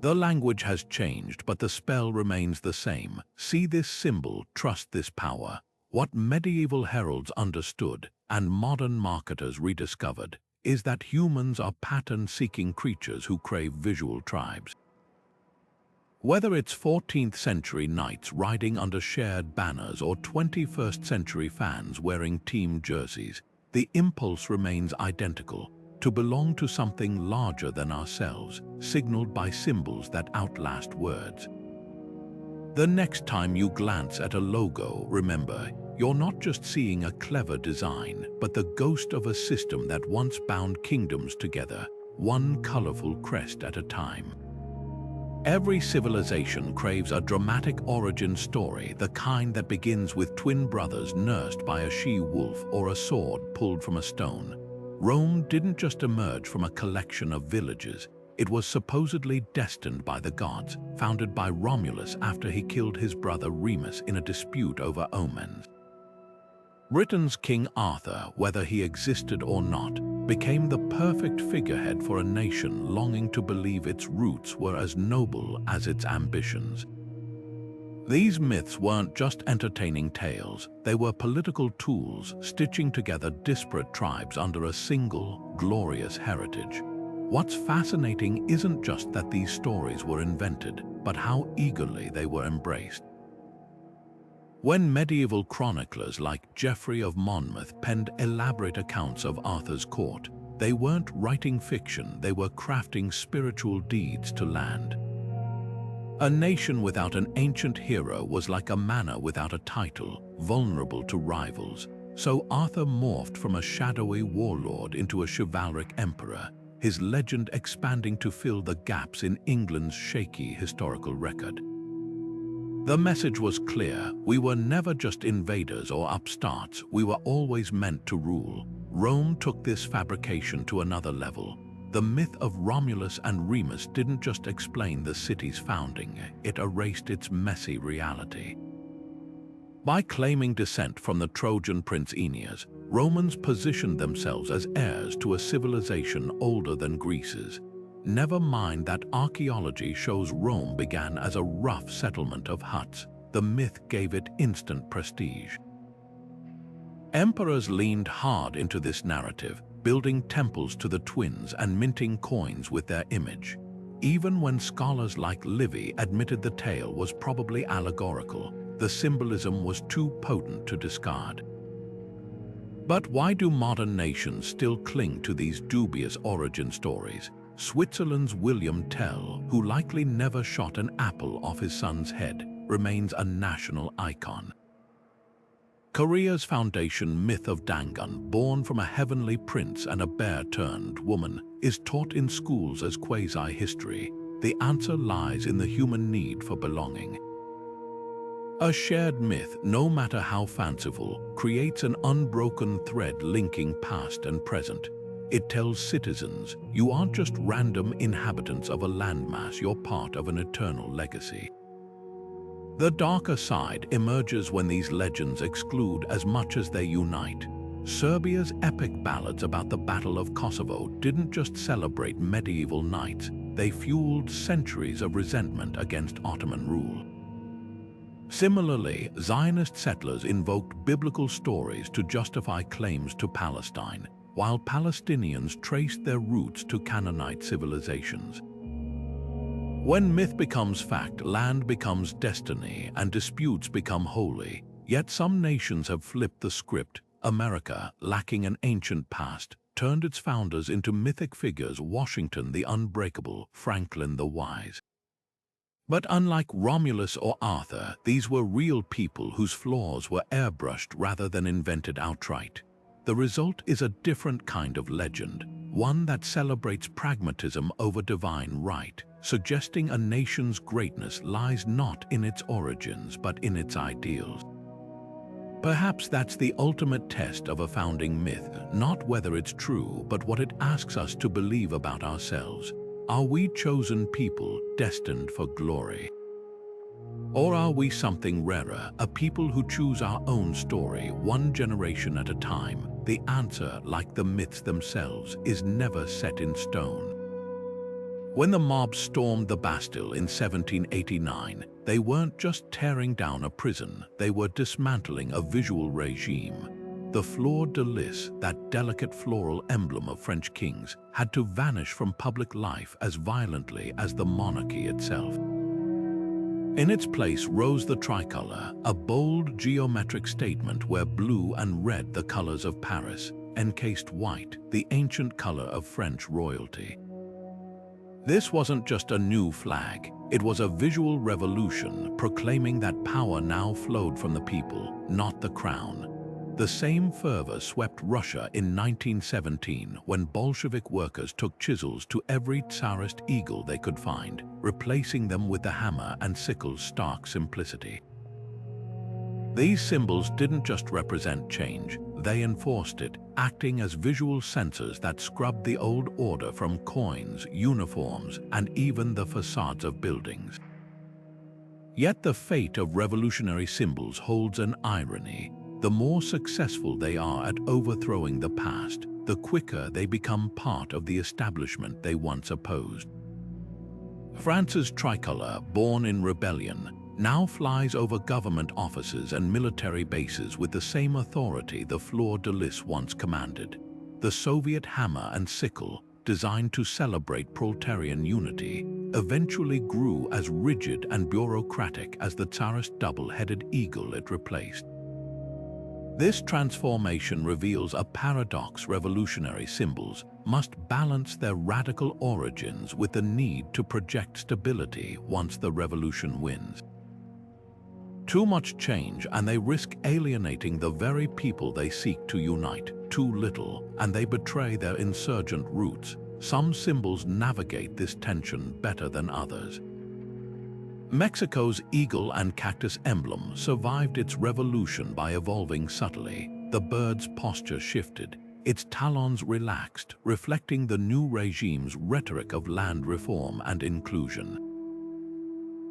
The language has changed, but the spell remains the same. See this symbol, trust this power. What medieval heralds understood, and modern marketers rediscovered, is that humans are pattern-seeking creatures who crave visual tribes. Whether it's 14th century knights riding under shared banners or 21st century fans wearing team jerseys, the impulse remains identical: to belong to something larger than ourselves, signaled by symbols that outlast words. The next time you glance at a logo, remember, you're not just seeing a clever design, but the ghost of a system that once bound kingdoms together, one colorful crest at a time. Every civilization craves a dramatic origin story, the kind that begins with twin brothers nursed by a she-wolf or a sword pulled from a stone. Rome didn't just emerge from a collection of villages. It was supposedly destined by the gods, founded by Romulus after he killed his brother Remus in a dispute over omens. Britain's King Arthur, whether he existed or not, became the perfect figurehead for a nation longing to believe its roots were as noble as its ambitions. These myths weren't just entertaining tales, they were political tools stitching together disparate tribes under a single, glorious heritage. What's fascinating isn't just that these stories were invented, but how eagerly they were embraced. When medieval chroniclers like Geoffrey of Monmouth penned elaborate accounts of Arthur's court, they weren't writing fiction, they were crafting spiritual deeds to land. A nation without an ancient hero was like a manor without a title, vulnerable to rivals. So Arthur morphed from a shadowy warlord into a chivalric emperor, his legend expanding to fill the gaps in England's shaky historical record. The message was clear: we were never just invaders or upstarts, we were always meant to rule. Rome took this fabrication to another level. The myth of Romulus and Remus didn't just explain the city's founding, it erased its messy reality. By claiming descent from the Trojan prince Aeneas, Romans positioned themselves as heirs to a civilization older than Greece's. Never mind that archaeology shows Rome began as a rough settlement of huts. The myth gave it instant prestige. Emperors leaned hard into this narrative, building temples to the twins and minting coins with their image. Even when scholars like Livy admitted the tale was probably allegorical, the symbolism was too potent to discard. But why do modern nations still cling to these dubious origin stories? Switzerland's William Tell, who likely never shot an apple off his son's head, remains a national icon. Korea's foundation myth of Dangun, born from a heavenly prince and a bear-turned woman, is taught in schools as quasi-history. The answer lies in the human need for belonging. A shared myth, no matter how fanciful, creates an unbroken thread linking past and present. It tells citizens, you aren't just random inhabitants of a landmass, you're part of an eternal legacy. The darker side emerges when these legends exclude as much as they unite. Serbia's epic ballads about the Battle of Kosovo didn't just celebrate medieval knights, they fueled centuries of resentment against Ottoman rule. Similarly, Zionist settlers invoked biblical stories to justify claims to Palestine, while Palestinians traced their roots to Canaanite civilizations. When myth becomes fact, land becomes destiny, and disputes become holy. Yet some nations have flipped the script. America, lacking an ancient past, turned its founders into mythic figures: Washington the Unbreakable, Franklin the Wise. But unlike Romulus or Arthur, these were real people whose flaws were airbrushed rather than invented outright. The result is a different kind of legend, one that celebrates pragmatism over divine right, suggesting a nation's greatness lies not in its origins but in its ideals. Perhaps that's the ultimate test of a founding myth, not whether it's true, but what it asks us to believe about ourselves. Are we chosen people destined for glory? Or are we something rarer, a people who choose our own story, one generation at a time? The answer, like the myths themselves, is never set in stone. When the mob stormed the Bastille in 1789, they weren't just tearing down a prison, they were dismantling a visual regime. The fleur-de-lis, that delicate floral emblem of French kings, had to vanish from public life as violently as the monarchy itself. In its place rose the tricolour, a bold geometric statement where blue and red, the colours of Paris, encased white, the ancient colour of French royalty. This wasn't just a new flag, it was a visual revolution proclaiming that power now flowed from the people, not the crown. The same fervor swept Russia in 1917 when Bolshevik workers took chisels to every Tsarist eagle they could find, replacing them with the hammer and sickle's stark simplicity. These symbols didn't just represent change, they enforced it, acting as visual censors that scrubbed the old order from coins, uniforms, and even the facades of buildings. Yet the fate of revolutionary symbols holds an irony. The more successful they are at overthrowing the past, the quicker they become part of the establishment they once opposed. France's tricolour, born in rebellion, now flies over government offices and military bases with the same authority the fleur-de-lis once commanded. The Soviet hammer and sickle, designed to celebrate proletarian unity, eventually grew as rigid and bureaucratic as the Tsarist double-headed eagle it replaced. This transformation reveals a paradox: revolutionary symbols must balance their radical origins with the need to project stability once the revolution wins. Too much change and they risk alienating the very people they seek to unite. Too little and they betray their insurgent roots. Some symbols navigate this tension better than others. Mexico's eagle and cactus emblem survived its revolution by evolving subtly. The bird's posture shifted, its talons relaxed, reflecting the new regime's rhetoric of land reform and inclusion.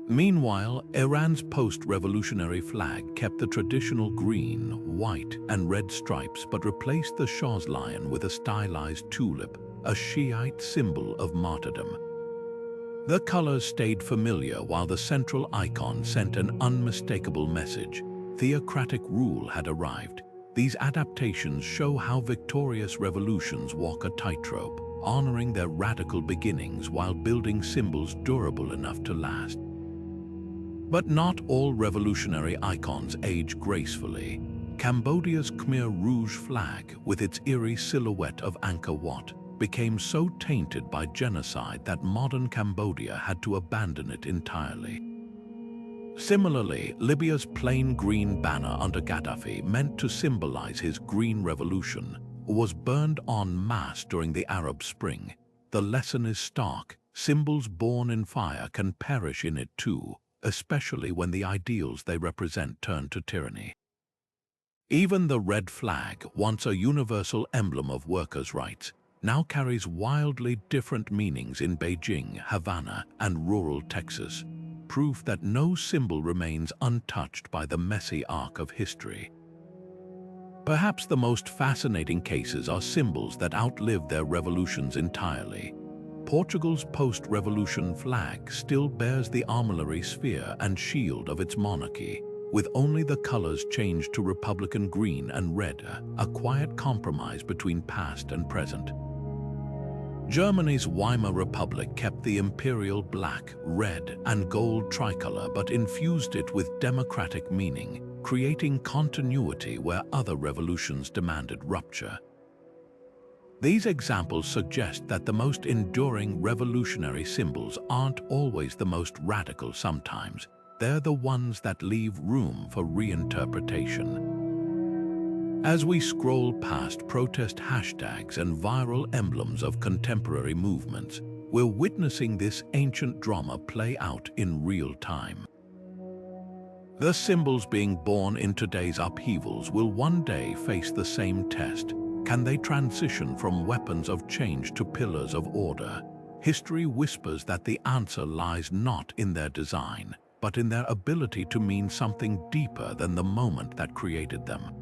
Meanwhile, Iran's post-revolutionary flag kept the traditional green, white, and red stripes but replaced the Shah's lion with a stylized tulip, a Shiite symbol of martyrdom. The colors stayed familiar while the central icon sent an unmistakable message: theocratic rule had arrived. These adaptations show how victorious revolutions walk a tightrope, honoring their radical beginnings while building symbols durable enough to last. But not all revolutionary icons age gracefully. Cambodia's Khmer Rouge flag, with its eerie silhouette of Angkor Wat, became so tainted by genocide that modern Cambodia had to abandon it entirely. Similarly, Libya's plain green banner under Gaddafi, meant to symbolize his green revolution, was burned en masse during the Arab Spring. The lesson is stark: symbols born in fire can perish in it too, especially when the ideals they represent turn to tyranny. Even the red flag, once a universal emblem of workers' rights, now carries wildly different meanings in Beijing, Havana, and rural Texas, proof that no symbol remains untouched by the messy arc of history. Perhaps the most fascinating cases are symbols that outlived their revolutions entirely. Portugal's post-revolution flag still bears the armillary sphere and shield of its monarchy, with only the colors changed to Republican green and red, a quiet compromise between past and present. Germany's Weimar Republic kept the imperial black, red, and gold tricolour but infused it with democratic meaning, creating continuity where other revolutions demanded rupture. These examples suggest that the most enduring revolutionary symbols aren't always the most radical. Sometimes they're the ones that leave room for reinterpretation. As we scroll past protest hashtags and viral emblems of contemporary movements, we're witnessing this ancient drama play out in real time. The symbols being born in today's upheavals will one day face the same test. Can they transition from weapons of change to pillars of order? History whispers that the answer lies not in their design, but in their ability to mean something deeper than the moment that created them.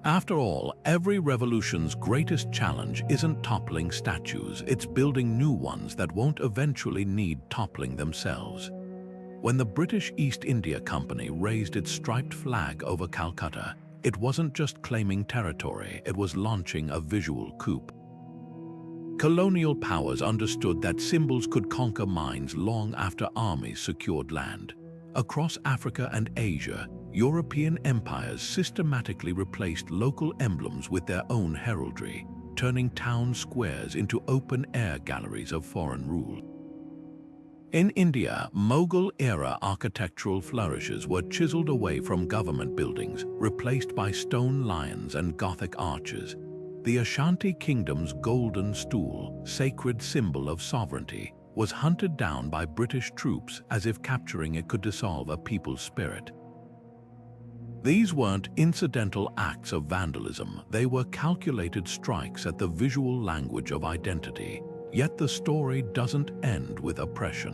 After all, every revolution's greatest challenge isn't toppling statues, it's building new ones that won't eventually need toppling themselves. When the British East India Company raised its striped flag over Calcutta, it wasn't just claiming territory, it was launching a visual coup. Colonial powers understood that symbols could conquer minds long after armies secured land. Across Africa and Asia, European empires systematically replaced local emblems with their own heraldry, turning town squares into open-air galleries of foreign rule. In India, Mughal-era architectural flourishes were chiseled away from government buildings, replaced by stone lions and Gothic arches. The Ashanti Kingdom's golden stool, sacred symbol of sovereignty, was hunted down by British troops as if capturing it could dissolve a people's spirit. These weren't incidental acts of vandalism, they were calculated strikes at the visual language of identity. Yet the story doesn't end with oppression.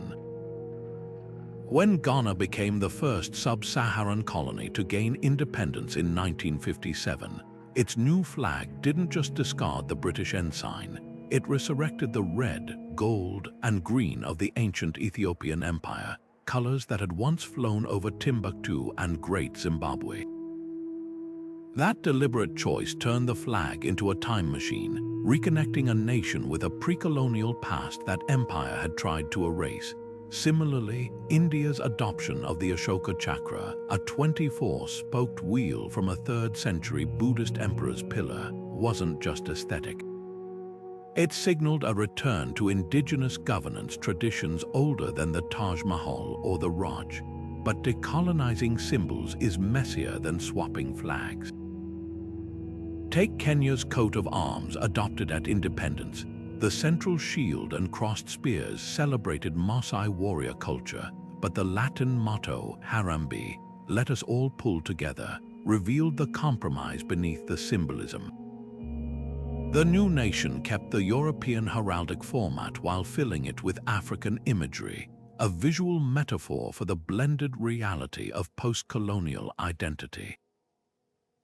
When Ghana became the first sub-Saharan colony to gain independence in 1957, its new flag didn't just discard the British ensign, it resurrected the red, gold, and green of the ancient Ethiopian Empire, colors that had once flown over Timbuktu and Great Zimbabwe. That deliberate choice turned the flag into a time machine, reconnecting a nation with a pre-colonial past that empire had tried to erase. Similarly, India's adoption of the Ashoka Chakra, a 24-spoked wheel from a 3rd century Buddhist emperor's pillar, wasn't just aesthetic. It signaled a return to indigenous governance traditions older than the Taj Mahal or the Raj. But decolonizing symbols is messier than swapping flags. Take Kenya's coat of arms adopted at independence. The central shield and crossed spears celebrated Maasai warrior culture, but the Latin motto, Harambee, let us all pull together, revealed the compromise beneath the symbolism. The new nation kept the European heraldic format while filling it with African imagery, a visual metaphor for the blended reality of post-colonial identity.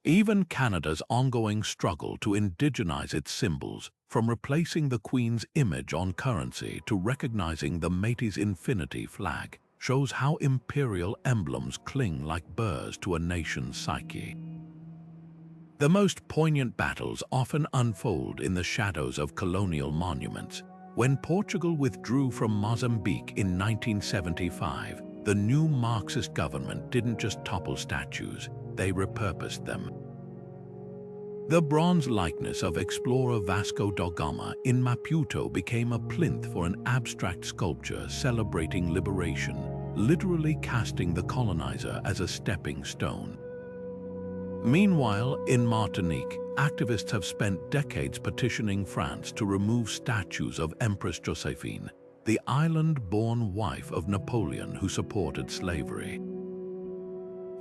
Even Canada's ongoing struggle to indigenize its symbols, from replacing the Queen's image on currency to recognizing the Métis infinity flag, shows how imperial emblems cling like burrs to a nation's psyche. The most poignant battles often unfold in the shadows of colonial monuments. When Portugal withdrew from Mozambique in 1975, the new Marxist government didn't just topple statues, they repurposed them. The bronze likeness of explorer Vasco da Gama in Maputo became a plinth for an abstract sculpture celebrating liberation, literally casting the colonizer as a stepping stone. Meanwhile, in Martinique, activists have spent decades petitioning France to remove statues of Empress Josephine, the island-born wife of Napoleon who supported slavery.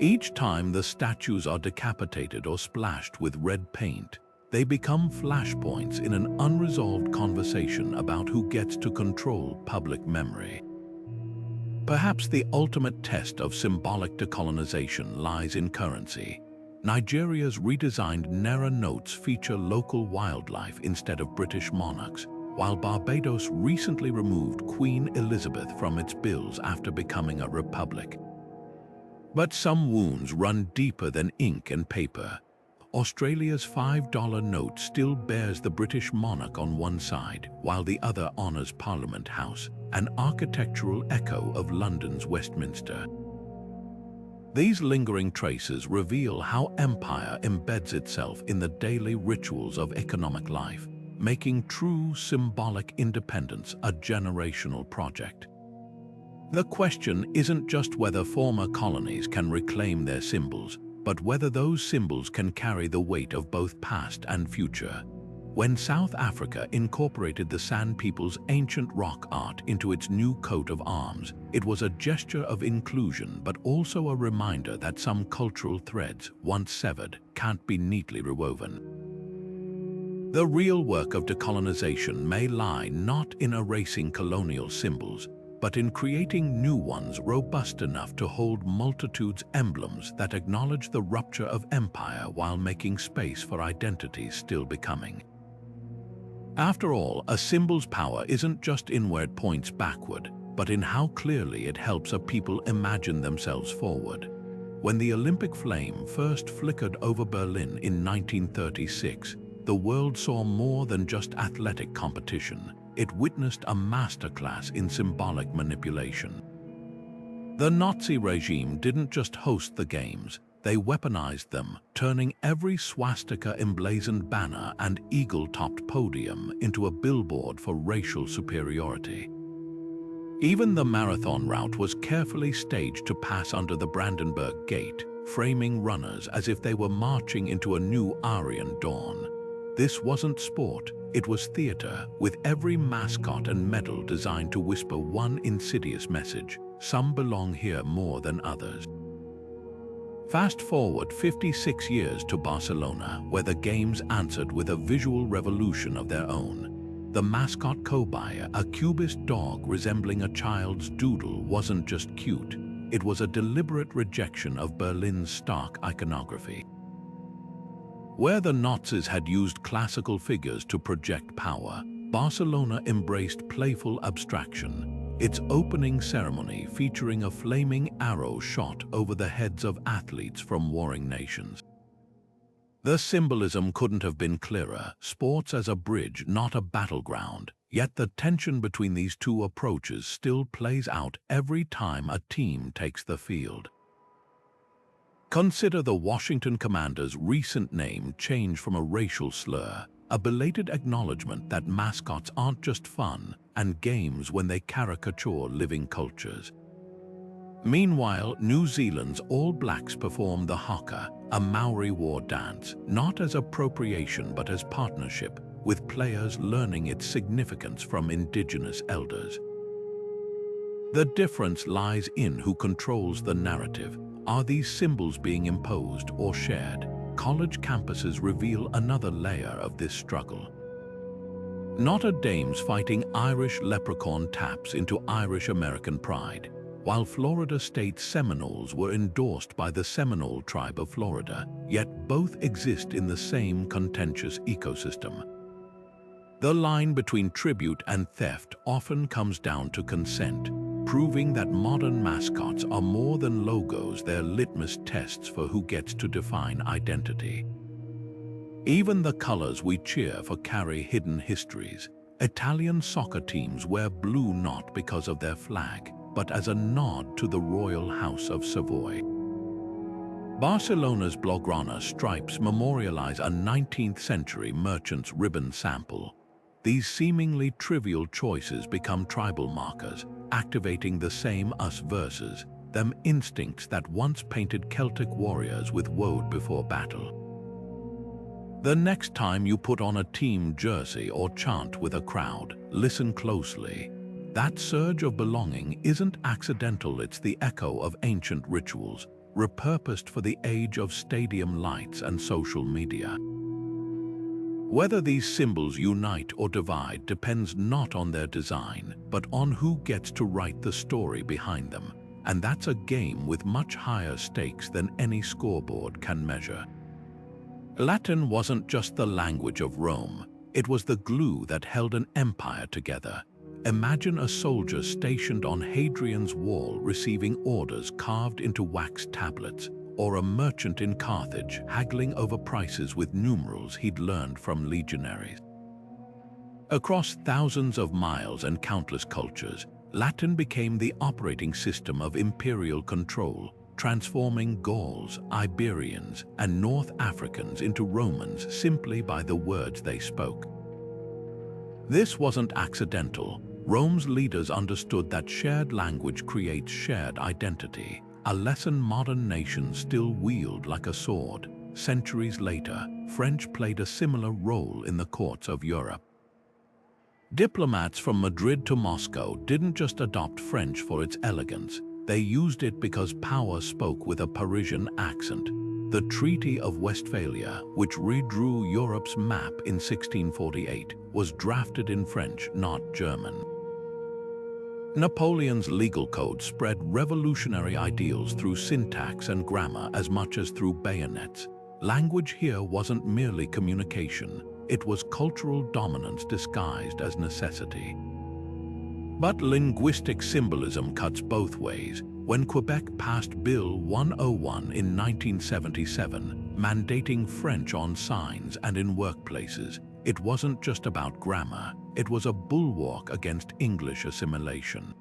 Each time the statues are decapitated or splashed with red paint, they become flashpoints in an unresolved conversation about who gets to control public memory. Perhaps the ultimate test of symbolic decolonization lies in currency. Nigeria's redesigned Naira notes feature local wildlife instead of British monarchs, while Barbados recently removed Queen Elizabeth from its bills after becoming a republic. But some wounds run deeper than ink and paper. Australia's $5 note still bears the British monarch on one side, while the other honours Parliament House, an architectural echo of London's Westminster. These lingering traces reveal how empire embeds itself in the daily rituals of economic life, making true symbolic independence a generational project. The question isn't just whether former colonies can reclaim their symbols, but whether those symbols can carry the weight of both past and future. When South Africa incorporated the San people's ancient rock art into its new coat of arms, it was a gesture of inclusion but also a reminder that some cultural threads, once severed, can't be neatly rewoven. The real work of decolonization may lie not in erasing colonial symbols, but in creating new ones robust enough to hold multitudes' emblems that acknowledge the rupture of empire while making space for identities still becoming. After all, a symbol's power isn't just in where it points backward, but in how clearly it helps a people imagine themselves forward. When the Olympic flame first flickered over Berlin in 1936, the world saw more than just athletic competition. It witnessed a masterclass in symbolic manipulation. The Nazi regime didn't just host the games, they weaponized them, turning every swastika emblazoned banner and eagle-topped podium into a billboard for racial superiority. Even the marathon route was carefully staged to pass under the Brandenburg Gate, framing runners as if they were marching into a new Aryan dawn. This wasn't sport, it was theater, with every mascot and medal designed to whisper one insidious message: some belong here more than others. Fast forward 56 years to Barcelona, where the games answered with a visual revolution of their own. The mascot cobaya, a cubist dog resembling a child's doodle, wasn't just cute, it was a deliberate rejection of Berlin's stark iconography. Where the Nazis had used classical figures to project power, Barcelona embraced playful abstraction, its opening ceremony featuring a flaming arrow shot over the heads of athletes from warring nations. The symbolism couldn't have been clearer: sports as a bridge, not a battleground. Yet the tension between these two approaches still plays out every time a team takes the field. Consider the Washington Commanders' recent name change from a racial slur, a belated acknowledgement that mascots aren't just fun and games when they caricature living cultures. Meanwhile, New Zealand's All Blacks performed the haka, a Maori war dance, not as appropriation but as partnership, with players learning its significance from indigenous elders. The difference lies in who controls the narrative. Are these symbols being imposed or shared? College campuses reveal another layer of this struggle. Notre Dame's fighting Irish leprechaun taps into Irish American pride, while Florida State's Seminoles were endorsed by the Seminole tribe of Florida, yet both exist in the same contentious ecosystem. The line between tribute and theft often comes down to consent, proving that modern mascots are more than logos, they're litmus tests for who gets to define identity. Even the colors we cheer for carry hidden histories. Italian soccer teams wear blue not because of their flag, but as a nod to the royal house of Savoy. Barcelona's Blaugrana stripes memorialize a 19th century merchant's ribbon sample. These seemingly trivial choices become tribal markers, activating the same us versus them instincts that once painted Celtic warriors with woad before battle. The next time you put on a team jersey or chant with a crowd, listen closely. That surge of belonging isn't accidental, it's the echo of ancient rituals, repurposed for the age of stadium lights and social media. Whether these symbols unite or divide depends not on their design, but on who gets to write the story behind them. And that's a game with much higher stakes than any scoreboard can measure. Latin wasn't just the language of Rome, it was the glue that held an empire together. Imagine a soldier stationed on Hadrian's Wall receiving orders carved into wax tablets, or a merchant in Carthage haggling over prices with numerals he'd learned from legionaries. Across thousands of miles and countless cultures, Latin became the operating system of imperial control, transforming Gauls, Iberians, and North Africans into Romans simply by the words they spoke. This wasn't accidental. Rome's leaders understood that shared language creates shared identity, a lesson modern nations still wield like a sword. Centuries later, French played a similar role in the courts of Europe. Diplomats from Madrid to Moscow didn't just adopt French for its elegance, they used it because power spoke with a Parisian accent. The Treaty of Westphalia, which redrew Europe's map in 1648, was drafted in French, not German. Napoleon's legal code spread revolutionary ideals through syntax and grammar as much as through bayonets. Language here wasn't merely communication, it was cultural dominance disguised as necessity. But linguistic symbolism cuts both ways. When Quebec passed Bill 101 in 1977, mandating French on signs and in workplaces, it wasn't just about grammar, it was a bulwark against English assimilation.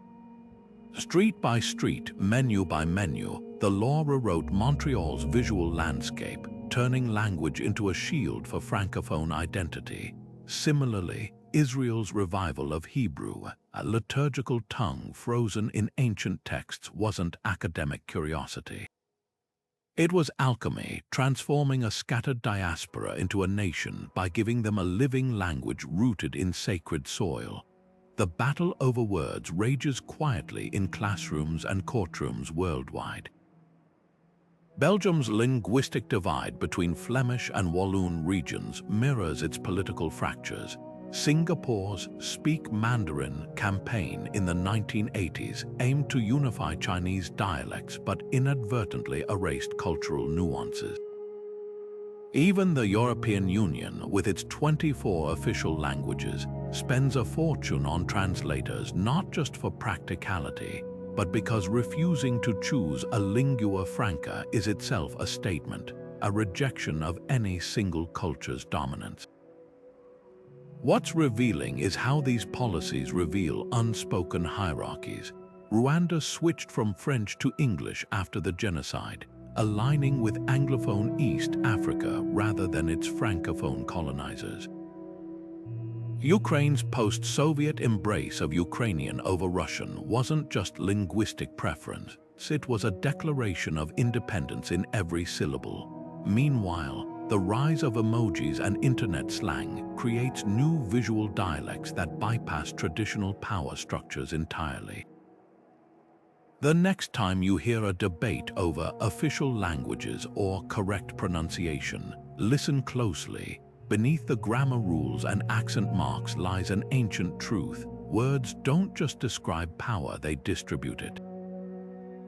Street by street, menu by menu, the law rewrote Montreal's visual landscape, turning language into a shield for Francophone identity. Similarly, Israel's revival of Hebrew, a liturgical tongue frozen in ancient texts, wasn't academic curiosity. It was alchemy, transforming a scattered diaspora into a nation by giving them a living language rooted in sacred soil. The battle over words rages quietly in classrooms and courtrooms worldwide. Belgium's linguistic divide between Flemish and Walloon regions mirrors its political fractures. Singapore's Speak Mandarin campaign in the 1980s aimed to unify Chinese dialects but inadvertently erased cultural nuances. Even the European Union, with its 24 official languages, spends a fortune on translators not just for practicality, but because refusing to choose a lingua franca is itself a statement, a rejection of any single culture's dominance. What's revealing is how these policies reveal unspoken hierarchies. Rwanda switched from French to English after the genocide, aligning with Anglophone East Africa rather than its Francophone colonizers. Ukraine's post-Soviet embrace of Ukrainian over Russian wasn't just linguistic preference, it was a declaration of independence in every syllable. Meanwhile, the rise of emojis and internet slang creates new visual dialects that bypass traditional power structures entirely. The next time you hear a debate over official languages or correct pronunciation, listen closely. Beneath the grammar rules and accent marks lies an ancient truth. Words don't just describe power, they distribute it.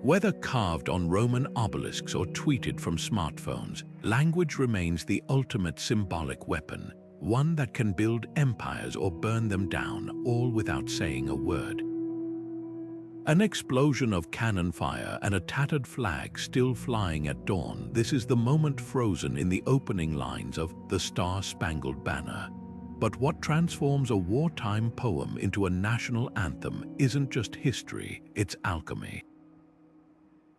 Whether carved on Roman obelisks or tweeted from smartphones, language remains the ultimate symbolic weapon, one that can build empires or burn them down, all without saying a word. An explosion of cannon fire and a tattered flag still flying at dawn, this is the moment frozen in the opening lines of The Star-Spangled Banner. But what transforms a wartime poem into a national anthem isn't just history, it's alchemy.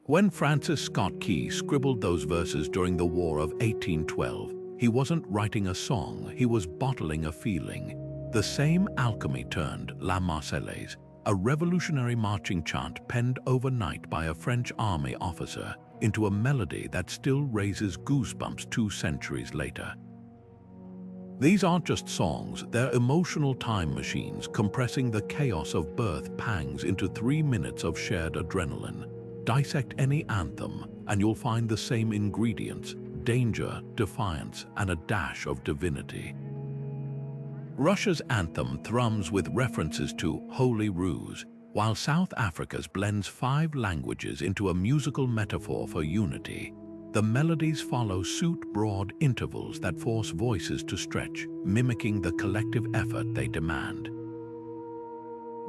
When Francis Scott Key scribbled those verses during the War of 1812, he wasn't writing a song, he was bottling a feeling. The same alchemy turned La Marseillaise, a revolutionary marching chant penned overnight by a French army officer, into a melody that still raises goosebumps 2 centuries later. These aren't just songs, they're emotional time machines compressing the chaos of birth pangs into 3 minutes of shared adrenaline. Dissect any anthem, and you'll find the same ingredients: danger, defiance, and a dash of divinity. Russia's anthem thrums with references to holy ruse, while South Africa's blends 5 languages into a musical metaphor for unity. The melodies follow suit broad intervals that force voices to stretch, mimicking the collective effort they demand.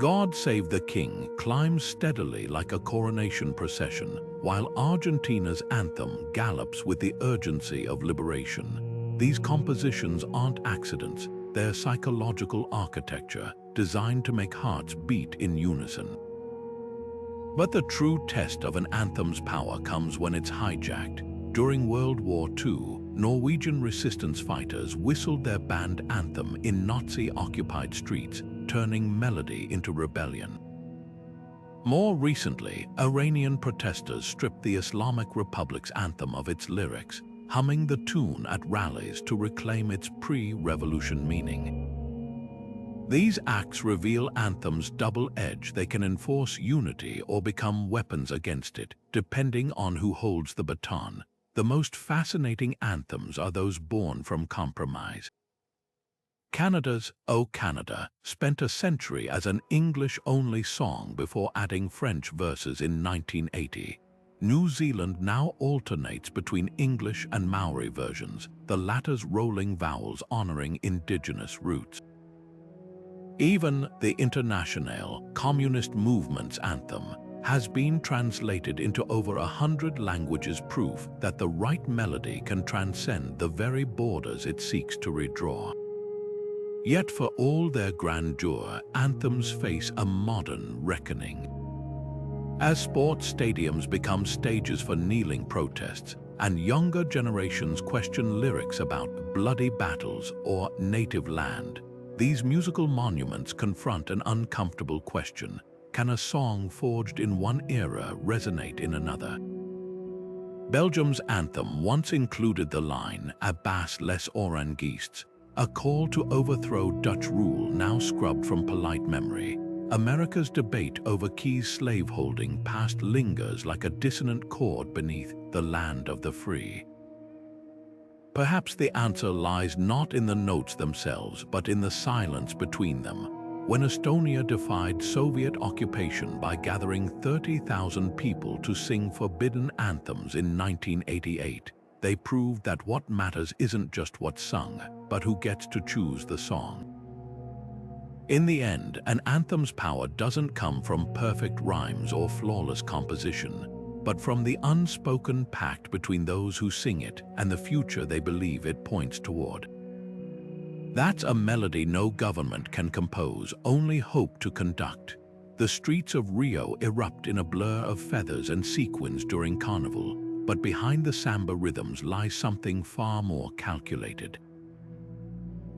God Save the King climbs steadily like a coronation procession, while Argentina's anthem gallops with the urgency of liberation. These compositions aren't accidents, they're psychological architecture designed to make hearts beat in unison. But the true test of an anthem's power comes when it's hijacked. During World War II, Norwegian resistance fighters whistled their band anthem in Nazi-occupied streets, turning melody into rebellion. More recently, Iranian protesters stripped the Islamic Republic's anthem of its lyrics, humming the tune at rallies to reclaim its pre-revolution meaning. These acts reveal anthems' double edge. They can enforce unity or become weapons against it, depending on who holds the baton. The most fascinating anthems are those born from compromise. Canada's "O Canada" spent a century as an English-only song before adding French verses in 1980. New Zealand now alternates between English and Maori versions, the latter's rolling vowels honoring indigenous roots. Even the International Communist Movement's anthem has been translated into over 100 languages, proof that the right melody can transcend the very borders it seeks to redraw. Yet for all their grandeur, anthems face a modern reckoning. As sports stadiums become stages for kneeling protests, and younger generations question lyrics about bloody battles or native land, these musical monuments confront an uncomfortable question: can a song forged in one era resonate in another? Belgium's anthem once included the line "À bas les orangistes," a call to overthrow Dutch rule now scrubbed from polite memory. America's debate over keys slaveholding past lingers like a dissonant chord beneath the land of the free. Perhaps the answer lies not in the notes themselves, but in the silence between them. When Estonia defied Soviet occupation by gathering 30,000 people to sing forbidden anthems in 1988, they proved that what matters isn't just what's sung, but who gets to choose the song. In the end, an anthem's power doesn't come from perfect rhymes or flawless composition, but from the unspoken pact between those who sing it and the future they believe it points toward. That's a melody no government can compose, only hope to conduct. The streets of Rio erupt in a blur of feathers and sequins during carnival, but behind the samba rhythms lies something far more calculated.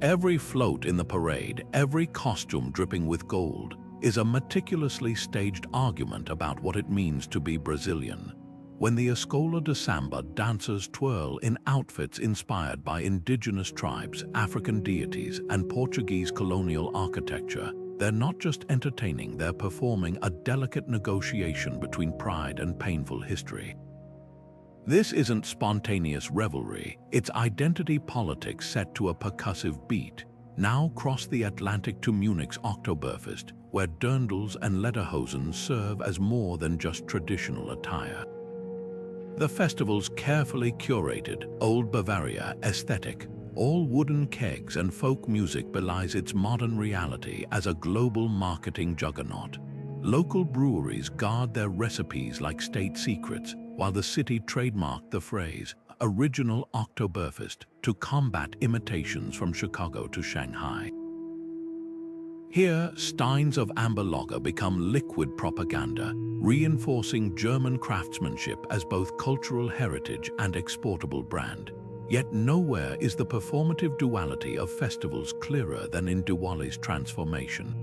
Every float in the parade, every costume dripping with gold, is a meticulously staged argument about what it means to be Brazilian. When the Escola de Samba dancers twirl in outfits inspired by indigenous tribes, African deities, and Portuguese colonial architecture, they're not just entertaining, they're performing a delicate negotiation between pride and painful history. This isn't spontaneous revelry, it's identity politics set to a percussive beat. Now cross the Atlantic to Munich's Oktoberfest, where dirndls and lederhosen serve as more than just traditional attire. The festival's carefully curated, old Bavaria aesthetic, all wooden kegs and folk music, belies its modern reality as a global marketing juggernaut. Local breweries guard their recipes like state secrets, while the city trademarked the phrase, "Original Oktoberfest," to combat imitations from Chicago to Shanghai. Here, steins of amber lager become liquid propaganda, reinforcing German craftsmanship as both cultural heritage and exportable brand. Yet nowhere is the performative duality of festivals clearer than in Diwali's transformation.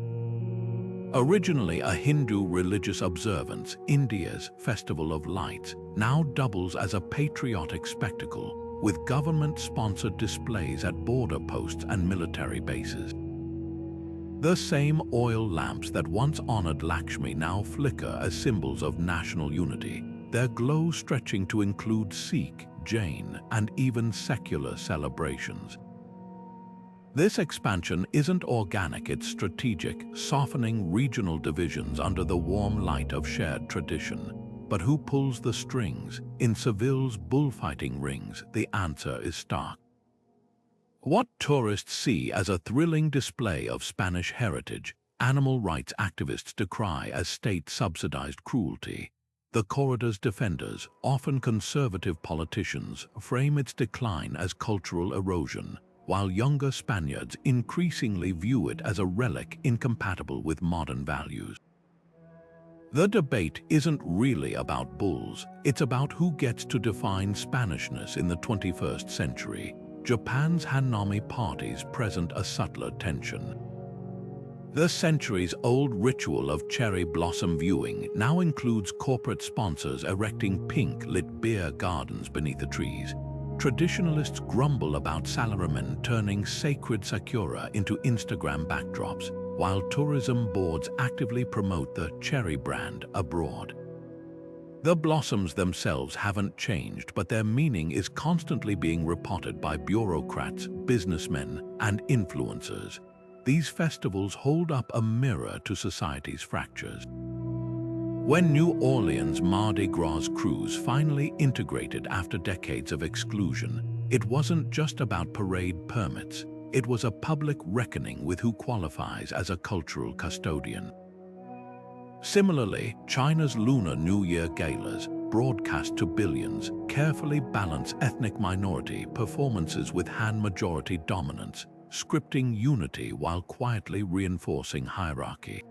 Originally a Hindu religious observance, India's Festival of Lights now doubles as a patriotic spectacle, with government-sponsored displays at border posts and military bases. The same oil lamps that once honored Lakshmi now flicker as symbols of national unity, their glow stretching to include Sikh, Jain, and even secular celebrations. This expansion isn't organic, it's strategic, softening regional divisions under the warm light of shared tradition. But who pulls the strings? In Seville's bullfighting rings, the answer is stark. What tourists see as a thrilling display of Spanish heritage, animal rights activists decry as state-subsidized cruelty. The corridor's defenders, often conservative politicians, frame its decline as cultural erosion, while younger Spaniards increasingly view it as a relic incompatible with modern values. The debate isn't really about bulls, it's about who gets to define Spanishness in the 21st century. Japan's Hanami parties present a subtler tension. The centuries-old ritual of cherry blossom viewing now includes corporate sponsors erecting pink-lit beer gardens beneath the trees. Traditionalists grumble about salarymen turning sacred sakura into Instagram backdrops, while tourism boards actively promote the cherry brand abroad. The blossoms themselves haven't changed, but their meaning is constantly being repotted by bureaucrats, businessmen, and influencers. These festivals hold up a mirror to society's fractures. When New Orleans' Mardi Gras cruise finally integrated after decades of exclusion, it wasn't just about parade permits. It was a public reckoning with who qualifies as a cultural custodian. Similarly, China's Lunar New Year galas, broadcast to billions, carefully balance ethnic minority performances with Han majority dominance, scripting unity while quietly reinforcing hierarchy.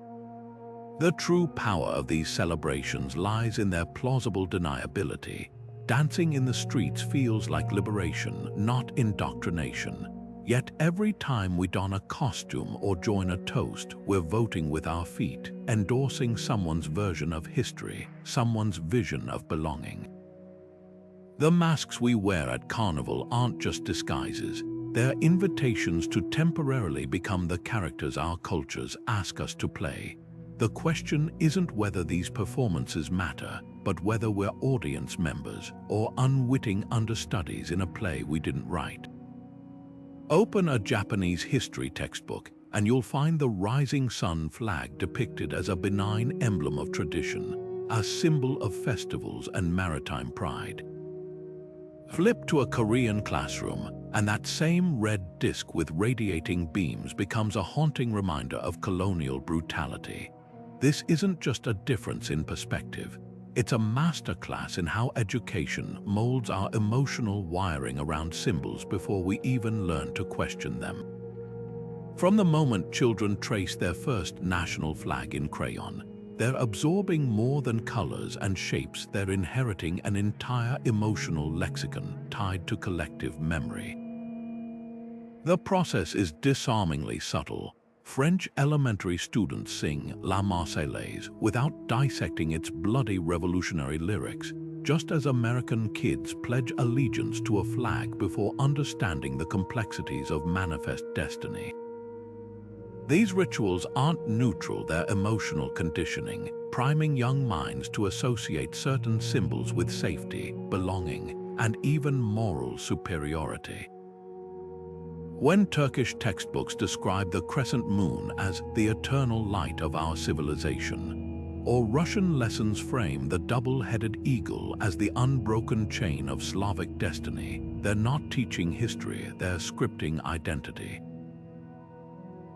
The true power of these celebrations lies in their plausible deniability. Dancing in the streets feels like liberation, not indoctrination. Yet every time we don a costume or join a toast, we're voting with our feet, endorsing someone's version of history, someone's vision of belonging. The masks we wear at Carnival aren't just disguises. They're invitations to temporarily become the characters our cultures ask us to play. The question isn't whether these performances matter, but whether we're audience members or unwitting understudies in a play we didn't write. Open a Japanese history textbook and you'll find the rising sun flag depicted as a benign emblem of tradition, a symbol of festivals and maritime pride. Flip to a Korean classroom, and that same red disc with radiating beams becomes a haunting reminder of colonial brutality. This isn't just a difference in perspective. It's a masterclass in how education molds our emotional wiring around symbols before we even learn to question them. From the moment children trace their first national flag in crayon, they're absorbing more than colors and shapes. They're inheriting an entire emotional lexicon tied to collective memory. The process is disarmingly subtle. French elementary students sing La Marseillaise without dissecting its bloody revolutionary lyrics, just as American kids pledge allegiance to a flag before understanding the complexities of manifest destiny. These rituals aren't neutral, they're emotional conditioning, priming young minds to associate certain symbols with safety, belonging, and even moral superiority. When Turkish textbooks describe the crescent moon as the eternal light of our civilization, or Russian lessons frame the double-headed eagle as the unbroken chain of Slavic destiny, they're not teaching history, they're scripting identity.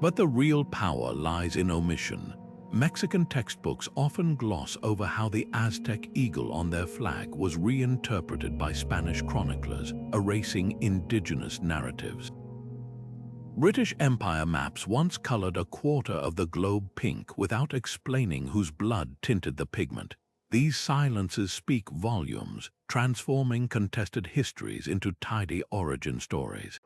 But the real power lies in omission. Mexican textbooks often gloss over how the Aztec eagle on their flag was reinterpreted by Spanish chroniclers, erasing indigenous narratives. British Empire maps once colored a quarter of the globe pink without explaining whose blood tinted the pigment. These silences speak volumes, transforming contested histories into tidy origin stories.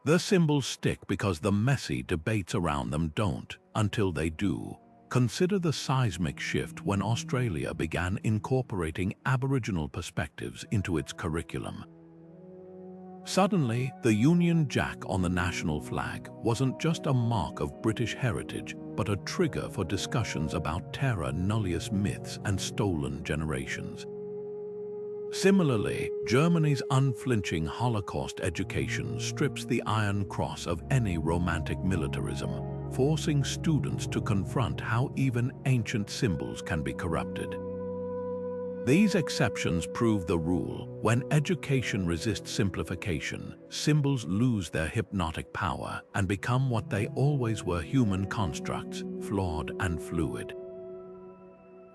The symbols stick because the messy debates around them don't, until they do. Consider the seismic shift when Australia began incorporating Aboriginal perspectives into its curriculum. Suddenly, the Union Jack on the national flag wasn't just a mark of British heritage, but a trigger for discussions about terra nullius myths and stolen generations. Similarly, Germany's unflinching Holocaust education strips the Iron Cross of any romantic militarism, forcing students to confront how even ancient symbols can be corrupted. These exceptions prove the rule. When education resists simplification, symbols lose their hypnotic power and become what they always were: human constructs, flawed and fluid.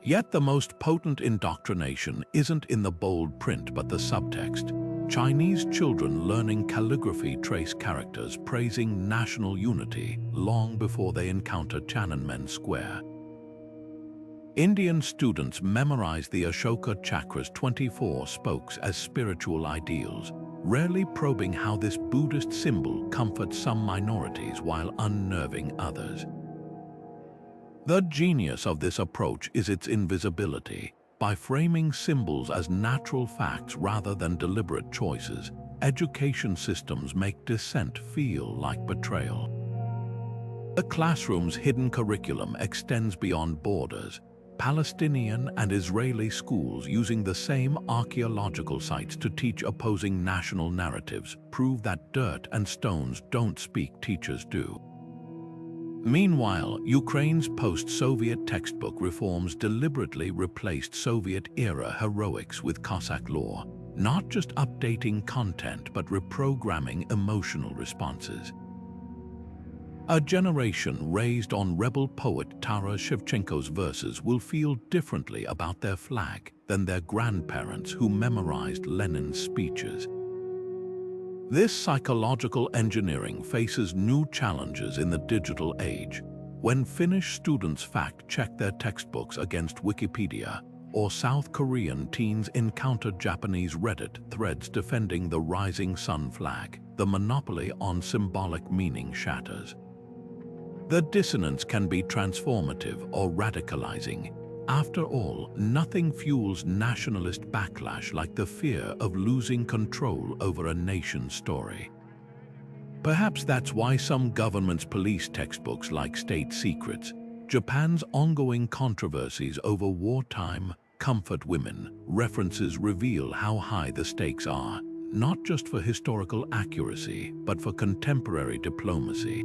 Yet the most potent indoctrination isn't in the bold print but the subtext. Chinese children learning calligraphy trace characters praising national unity long before they encounter Tiananmen Square. Indian students memorize the Ashoka Chakra's 24 spokes as spiritual ideals, rarely probing how this Buddhist symbol comforts some minorities while unnerving others. The genius of this approach is its invisibility. By framing symbols as natural facts rather than deliberate choices, education systems make dissent feel like betrayal. The classroom's hidden curriculum extends beyond borders. Palestinian and Israeli schools using the same archaeological sites to teach opposing national narratives prove that dirt and stones don't speak, teachers do. Meanwhile, Ukraine's post-Soviet textbook reforms deliberately replaced Soviet-era heroics with Cossack lore, not just updating content but reprogramming emotional responses. A generation raised on rebel poet Taras Shevchenko's verses will feel differently about their flag than their grandparents who memorized Lenin's speeches. This psychological engineering faces new challenges in the digital age. When Finnish students fact-check their textbooks against Wikipedia, or South Korean teens encounter Japanese Reddit threads defending the rising sun flag, the monopoly on symbolic meaning shatters. The dissonance can be transformative or radicalizing. After all, nothing fuels nationalist backlash like the fear of losing control over a nation's story. Perhaps that's why some governments police textbooks like state secrets. Japan's ongoing controversies over wartime comfort women references reveal how high the stakes are, not just for historical accuracy, but for contemporary diplomacy.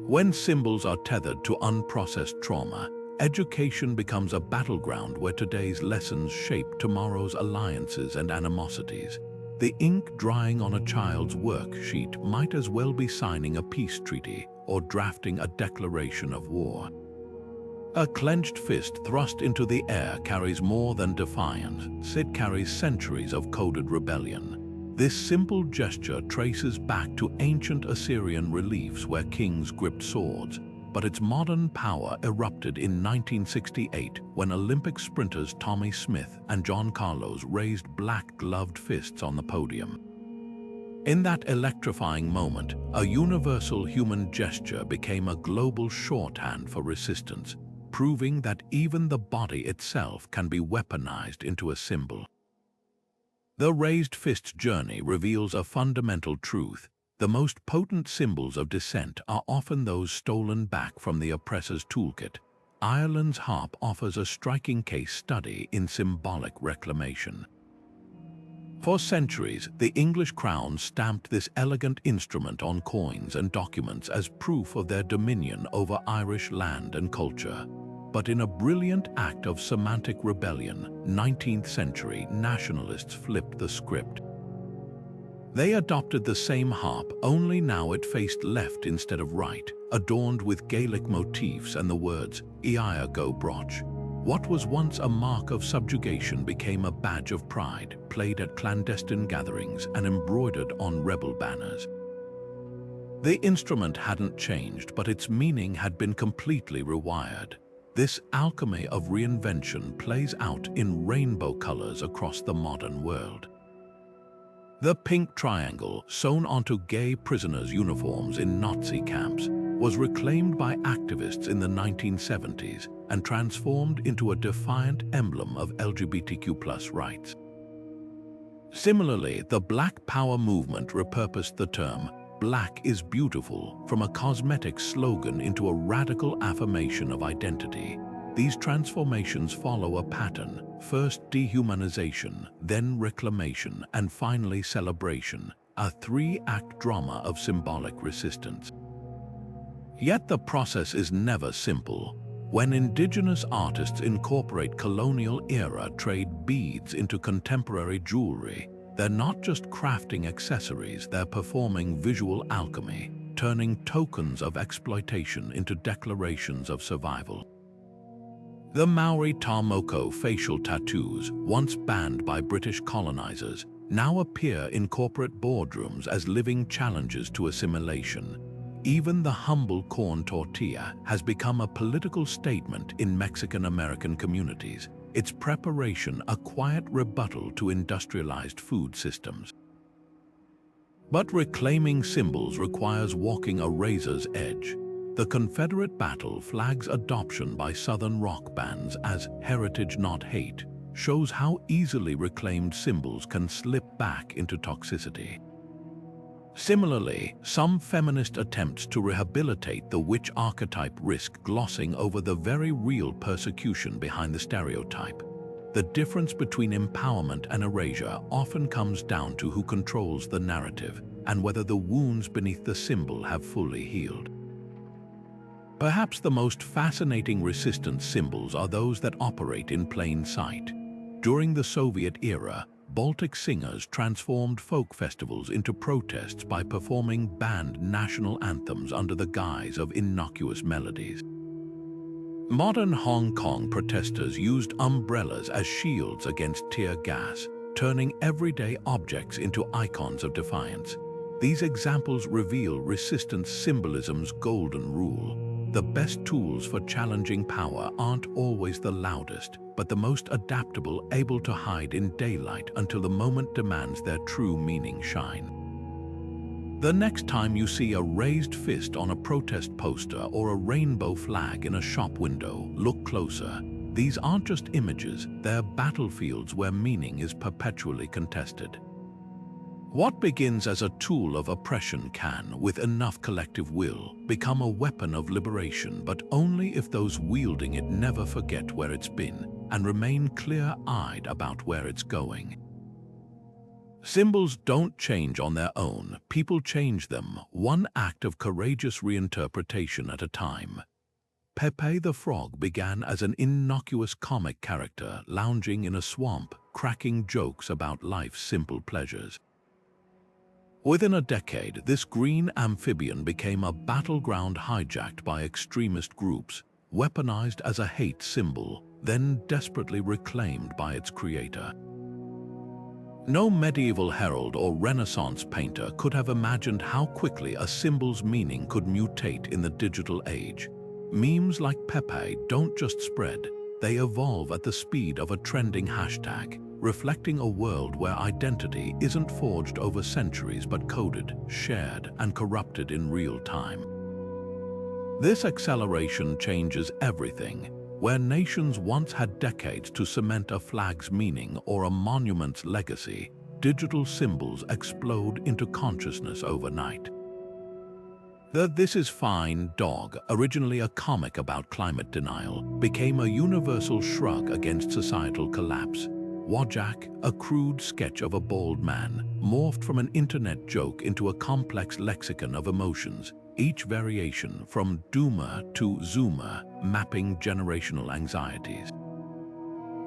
When symbols are tethered to unprocessed trauma, education becomes a battleground where today's lessons shape tomorrow's alliances and animosities. The ink drying on a child's worksheet might as well be signing a peace treaty or drafting a declaration of war. A clenched fist thrust into the air carries more than defiance. It carries centuries of coded rebellion. This simple gesture traces back to ancient Assyrian reliefs where kings gripped swords, but its modern power erupted in 1968 when Olympic sprinters Tommy Smith and John Carlos raised black-gloved fists on the podium. In that electrifying moment, a universal human gesture became a global shorthand for resistance, proving that even the body itself can be weaponized into a symbol. The raised fist journey reveals a fundamental truth. The most potent symbols of dissent are often those stolen back from the oppressor's toolkit. Ireland's harp offers a striking case study in symbolic reclamation. For centuries, the English crown stamped this elegant instrument on coins and documents as proof of their dominion over Irish land and culture. But in a brilliant act of semantic rebellion, 19th-century nationalists flipped the script. They adopted the same harp, only now it faced left instead of right, adorned with Gaelic motifs and the words, Ia go broch. What was once a mark of subjugation became a badge of pride, played at clandestine gatherings and embroidered on rebel banners. The instrument hadn't changed, but its meaning had been completely rewired. This alchemy of reinvention plays out in rainbow colors across the modern world. The pink triangle, sewn onto gay prisoners' uniforms in Nazi camps, was reclaimed by activists in the 1970s and transformed into a defiant emblem of LGBTQ+ rights. Similarly, the Black Power movement repurposed the term "Black is beautiful" from a cosmetic slogan into a radical affirmation of identity. These transformations follow a pattern: first dehumanization, then reclamation, and finally celebration, a three-act drama of symbolic resistance. Yet the process is never simple. When indigenous artists incorporate colonial-era trade beads into contemporary jewelry, they're not just crafting accessories, they're performing visual alchemy, turning tokens of exploitation into declarations of survival. The Maori Tamoko facial tattoos, once banned by British colonizers, now appear in corporate boardrooms as living challenges to assimilation. Even the humble corn tortilla has become a political statement in Mexican-American communities, its preparation a quiet rebuttal to industrialized food systems. But reclaiming symbols requires walking a razor's edge. The Confederate battle flag's adoption by Southern rock bands as heritage not hate shows how easily reclaimed symbols can slip back into toxicity. Similarly, some feminist attempts to rehabilitate the witch archetype risk glossing over the very real persecution behind the stereotype. The difference between empowerment and erasure often comes down to who controls the narrative and whether the wounds beneath the symbol have fully healed. Perhaps the most fascinating resistance symbols are those that operate in plain sight. During the Soviet era, Baltic singers transformed folk festivals into protests by performing banned national anthems under the guise of innocuous melodies. Modern Hong Kong protesters used umbrellas as shields against tear gas, turning everyday objects into icons of defiance. These examples reveal resistance symbolism's golden rule. The best tools for challenging power aren't always the loudest, but the most adaptable, able to hide in daylight until the moment demands their true meaning shine. The next time you see a raised fist on a protest poster or a rainbow flag in a shop window, look closer. These aren't just images, they're battlefields where meaning is perpetually contested. What begins as a tool of oppression can, with enough collective will, become a weapon of liberation, but only if those wielding it never forget where it's been and remain clear-eyed about where it's going. Symbols don't change on their own, people change them, one act of courageous reinterpretation at a time. Pepe the Frog began as an innocuous comic character lounging in a swamp, cracking jokes about life's simple pleasures. Within a decade, this green amphibian became a battleground hijacked by extremist groups, weaponized as a hate symbol, then desperately reclaimed by its creator. No medieval herald or Renaissance painter could have imagined how quickly a symbol's meaning could mutate in the digital age. Memes like Pepe don't just spread, they evolve at the speed of a trending hashtag, reflecting a world where identity isn't forged over centuries but coded, shared, and corrupted in real time. This acceleration changes everything. Where nations once had decades to cement a flag's meaning or a monument's legacy, digital symbols explode into consciousness overnight. The This Is Fine dog, originally a comic about climate denial, became a universal shrug against societal collapse. Wojak, a crude sketch of a bald man, morphed from an internet joke into a complex lexicon of emotions, each variation from doomer to zoomer, mapping generational anxieties.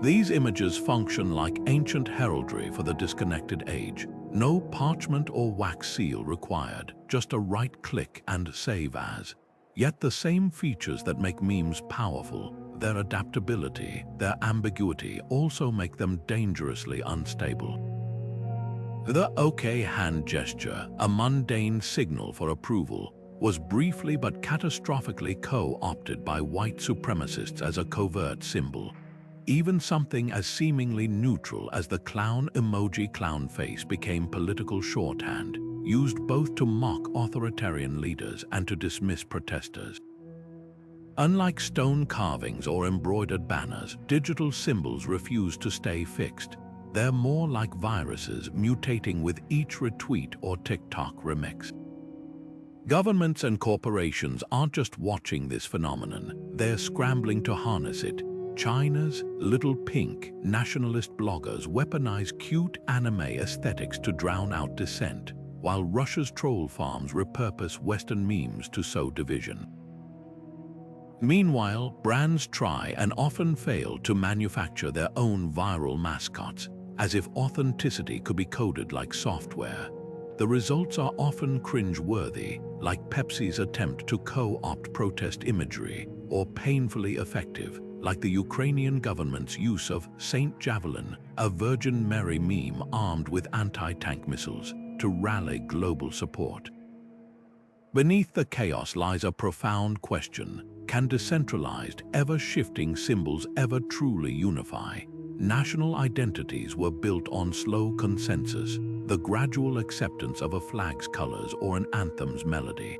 These images function like ancient heraldry for the disconnected age. No parchment or wax seal required, just a right click and save as. Yet the same features that make memes powerful, their adaptability, their ambiguity, also make them dangerously unstable. The OK hand gesture, a mundane signal for approval, was briefly but catastrophically co-opted by white supremacists as a covert symbol. Even something as seemingly neutral as the clown emoji clown face became political shorthand, used both to mock authoritarian leaders and to dismiss protesters. Unlike stone carvings or embroidered banners, digital symbols refuse to stay fixed. They're more like viruses, mutating with each retweet or TikTok remix. Governments and corporations aren't just watching this phenomenon, they're scrambling to harness it. China's Little Pink nationalist bloggers weaponize cute anime aesthetics to drown out dissent, while Russia's troll farms repurpose Western memes to sow division. Meanwhile, brands try and often fail to manufacture their own viral mascots, as if authenticity could be coded like software. The results are often cringe-worthy, like Pepsi's attempt to co-opt protest imagery, or painfully effective, like the Ukrainian government's use of Saint Javelin, a Virgin Mary meme armed with anti-tank missiles, to rally global support. Beneath the chaos lies a profound question: can decentralized, ever-shifting symbols ever truly unify? National identities were built on slow consensus, the gradual acceptance of a flag's colors or an anthem's melody.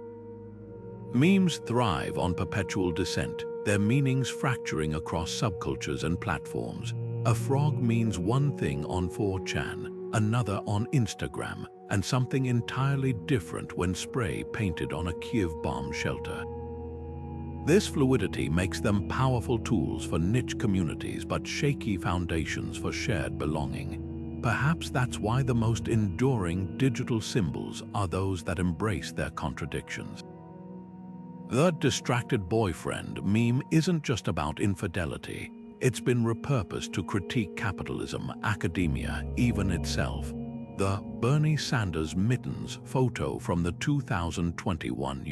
Memes thrive on perpetual dissent, their meanings fracturing across subcultures and platforms. A frog means one thing on 4chan, another on Instagram, and something entirely different when spray painted on a Kiev bomb shelter. This fluidity makes them powerful tools for niche communities but shaky foundations for shared belonging. Perhaps that's why the most enduring digital symbols are those that embrace their contradictions. The distracted boyfriend meme isn't just about infidelity. It's been repurposed to critique capitalism, academia, even itself. The Bernie Sanders mittens photo from the 2021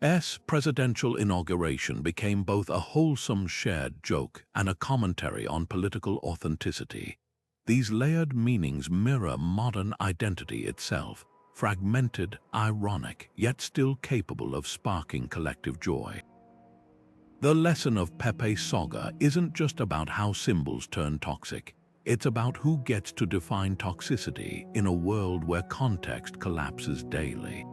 U.S. presidential inauguration became both a wholesome shared joke and a commentary on political authenticity. These layered meanings mirror modern identity itself, fragmented, ironic, yet still capable of sparking collective joy. The lesson of Pepe's saga isn't just about how symbols turn toxic. It's about who gets to define toxicity in a world where context collapses daily.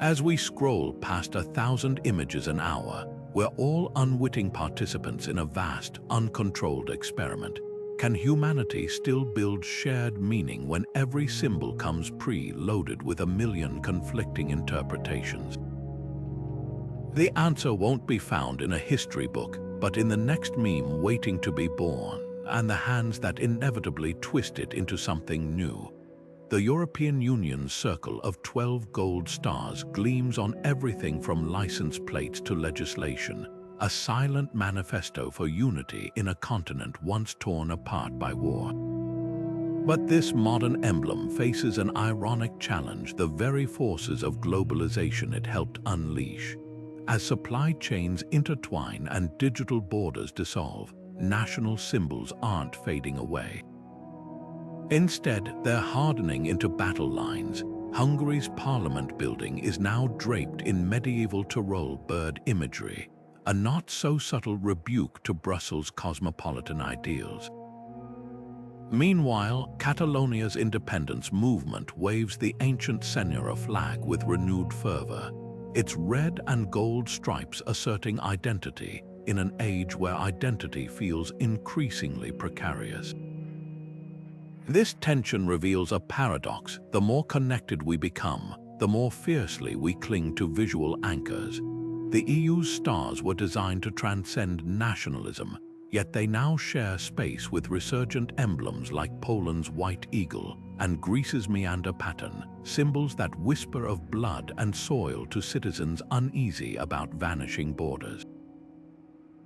As we scroll past 1,000 images an hour, we're all unwitting participants in a vast, uncontrolled experiment. Can humanity still build shared meaning when every symbol comes pre-loaded with a million conflicting interpretations? The answer won't be found in a history book, but in the next meme waiting to be born, and the hands that inevitably twist it into something new. The European Union's circle of 12 gold stars gleams on everything from license plates to legislation, a silent manifesto for unity in a continent once torn apart by war. But this modern emblem faces an ironic challenge: the very forces of globalization it helped unleash. As supply chains intertwine and digital borders dissolve, national symbols aren't fading away. Instead, they're hardening into battle lines. Hungary's parliament building is now draped in medieval Tyrol bird imagery, a not-so-subtle rebuke to Brussels' cosmopolitan ideals. Meanwhile, Catalonia's independence movement waves the ancient Senyera flag with renewed fervor, its red and gold stripes asserting identity in an age where identity feels increasingly precarious. This tension reveals a paradox: the more connected we become, the more fiercely we cling to visual anchors. The EU's stars were designed to transcend nationalism, yet they now share space with resurgent emblems like Poland's white eagle and Greece's meander pattern, symbols that whisper of blood and soil to citizens uneasy about vanishing borders.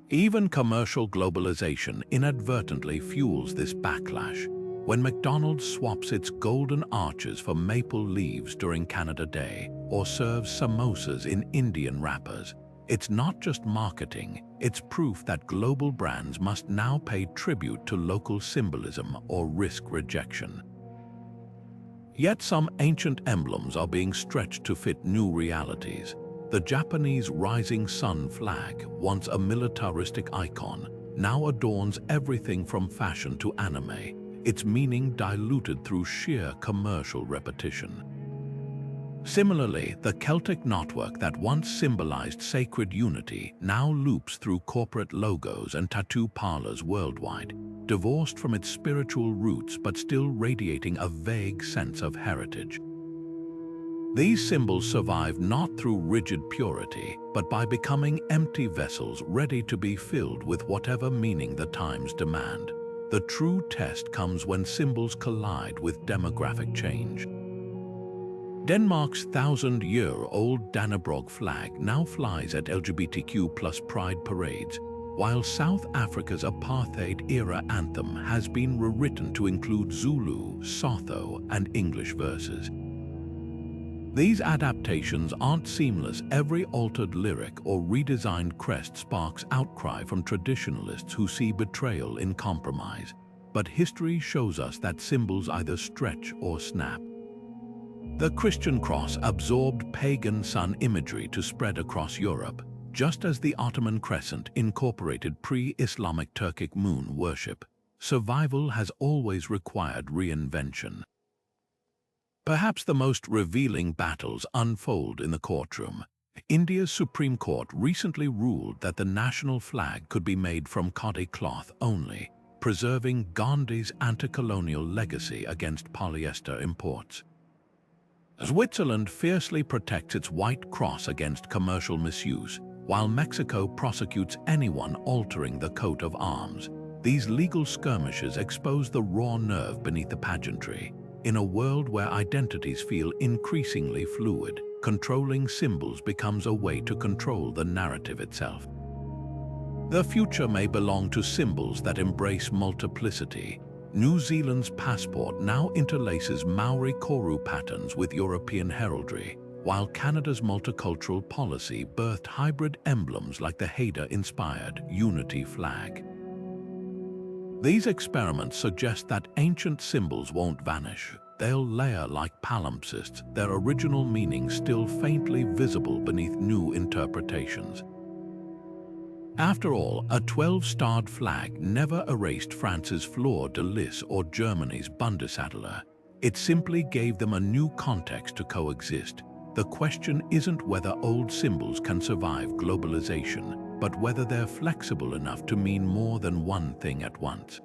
Even commercial globalization inadvertently fuels this backlash. When McDonald's swaps its golden arches for maple leaves during Canada Day or serves samosas in Indian wrappers, it's not just marketing, it's proof that global brands must now pay tribute to local symbolism or risk rejection. Yet some ancient emblems are being stretched to fit new realities. The Japanese rising sun flag, once a militaristic icon, now adorns everything from fashion to anime, its meaning diluted through sheer commercial repetition. Similarly, the Celtic knotwork that once symbolized sacred unity now loops through corporate logos and tattoo parlors worldwide, divorced from its spiritual roots but still radiating a vague sense of heritage. These symbols survive not through rigid purity, but by becoming empty vessels ready to be filled with whatever meaning the times demand. The true test comes when symbols collide with demographic change. Denmark's 1,000-year-old Dannebrog flag now flies at LGBTQ+ pride parades, while South Africa's apartheid-era anthem has been rewritten to include Zulu, Sotho, and English verses. These adaptations aren't seamless. Every altered lyric or redesigned crest sparks outcry from traditionalists who see betrayal in compromise. But history shows us that symbols either stretch or snap. The Christian cross absorbed pagan sun imagery to spread across Europe, just as the Ottoman Crescent incorporated pre-Islamic Turkic moon worship. Survival has always required reinvention. Perhaps the most revealing battles unfold in the courtroom. India's Supreme Court recently ruled that the national flag could be made from khadi cloth only, preserving Gandhi's anti-colonial legacy against polyester imports. Switzerland fiercely protects its white cross against commercial misuse, while Mexico prosecutes anyone altering the coat of arms. These legal skirmishes expose the raw nerve beneath the pageantry. In a world where identities feel increasingly fluid, controlling symbols becomes a way to control the narrative itself. The future may belong to symbols that embrace multiplicity. New Zealand's passport now interlaces Maori Koru patterns with European heraldry, while Canada's multicultural policy birthed hybrid emblems like the Haida-inspired Unity flag. These experiments suggest that ancient symbols won't vanish. They'll layer like palimpsests, their original meaning still faintly visible beneath new interpretations. After all, a 12-starred flag never erased France's fleur de lis or Germany's Bundesadler. It simply gave them a new context to coexist. The question isn't whether old symbols can survive globalization, but whether they're flexible enough to mean more than one thing at once.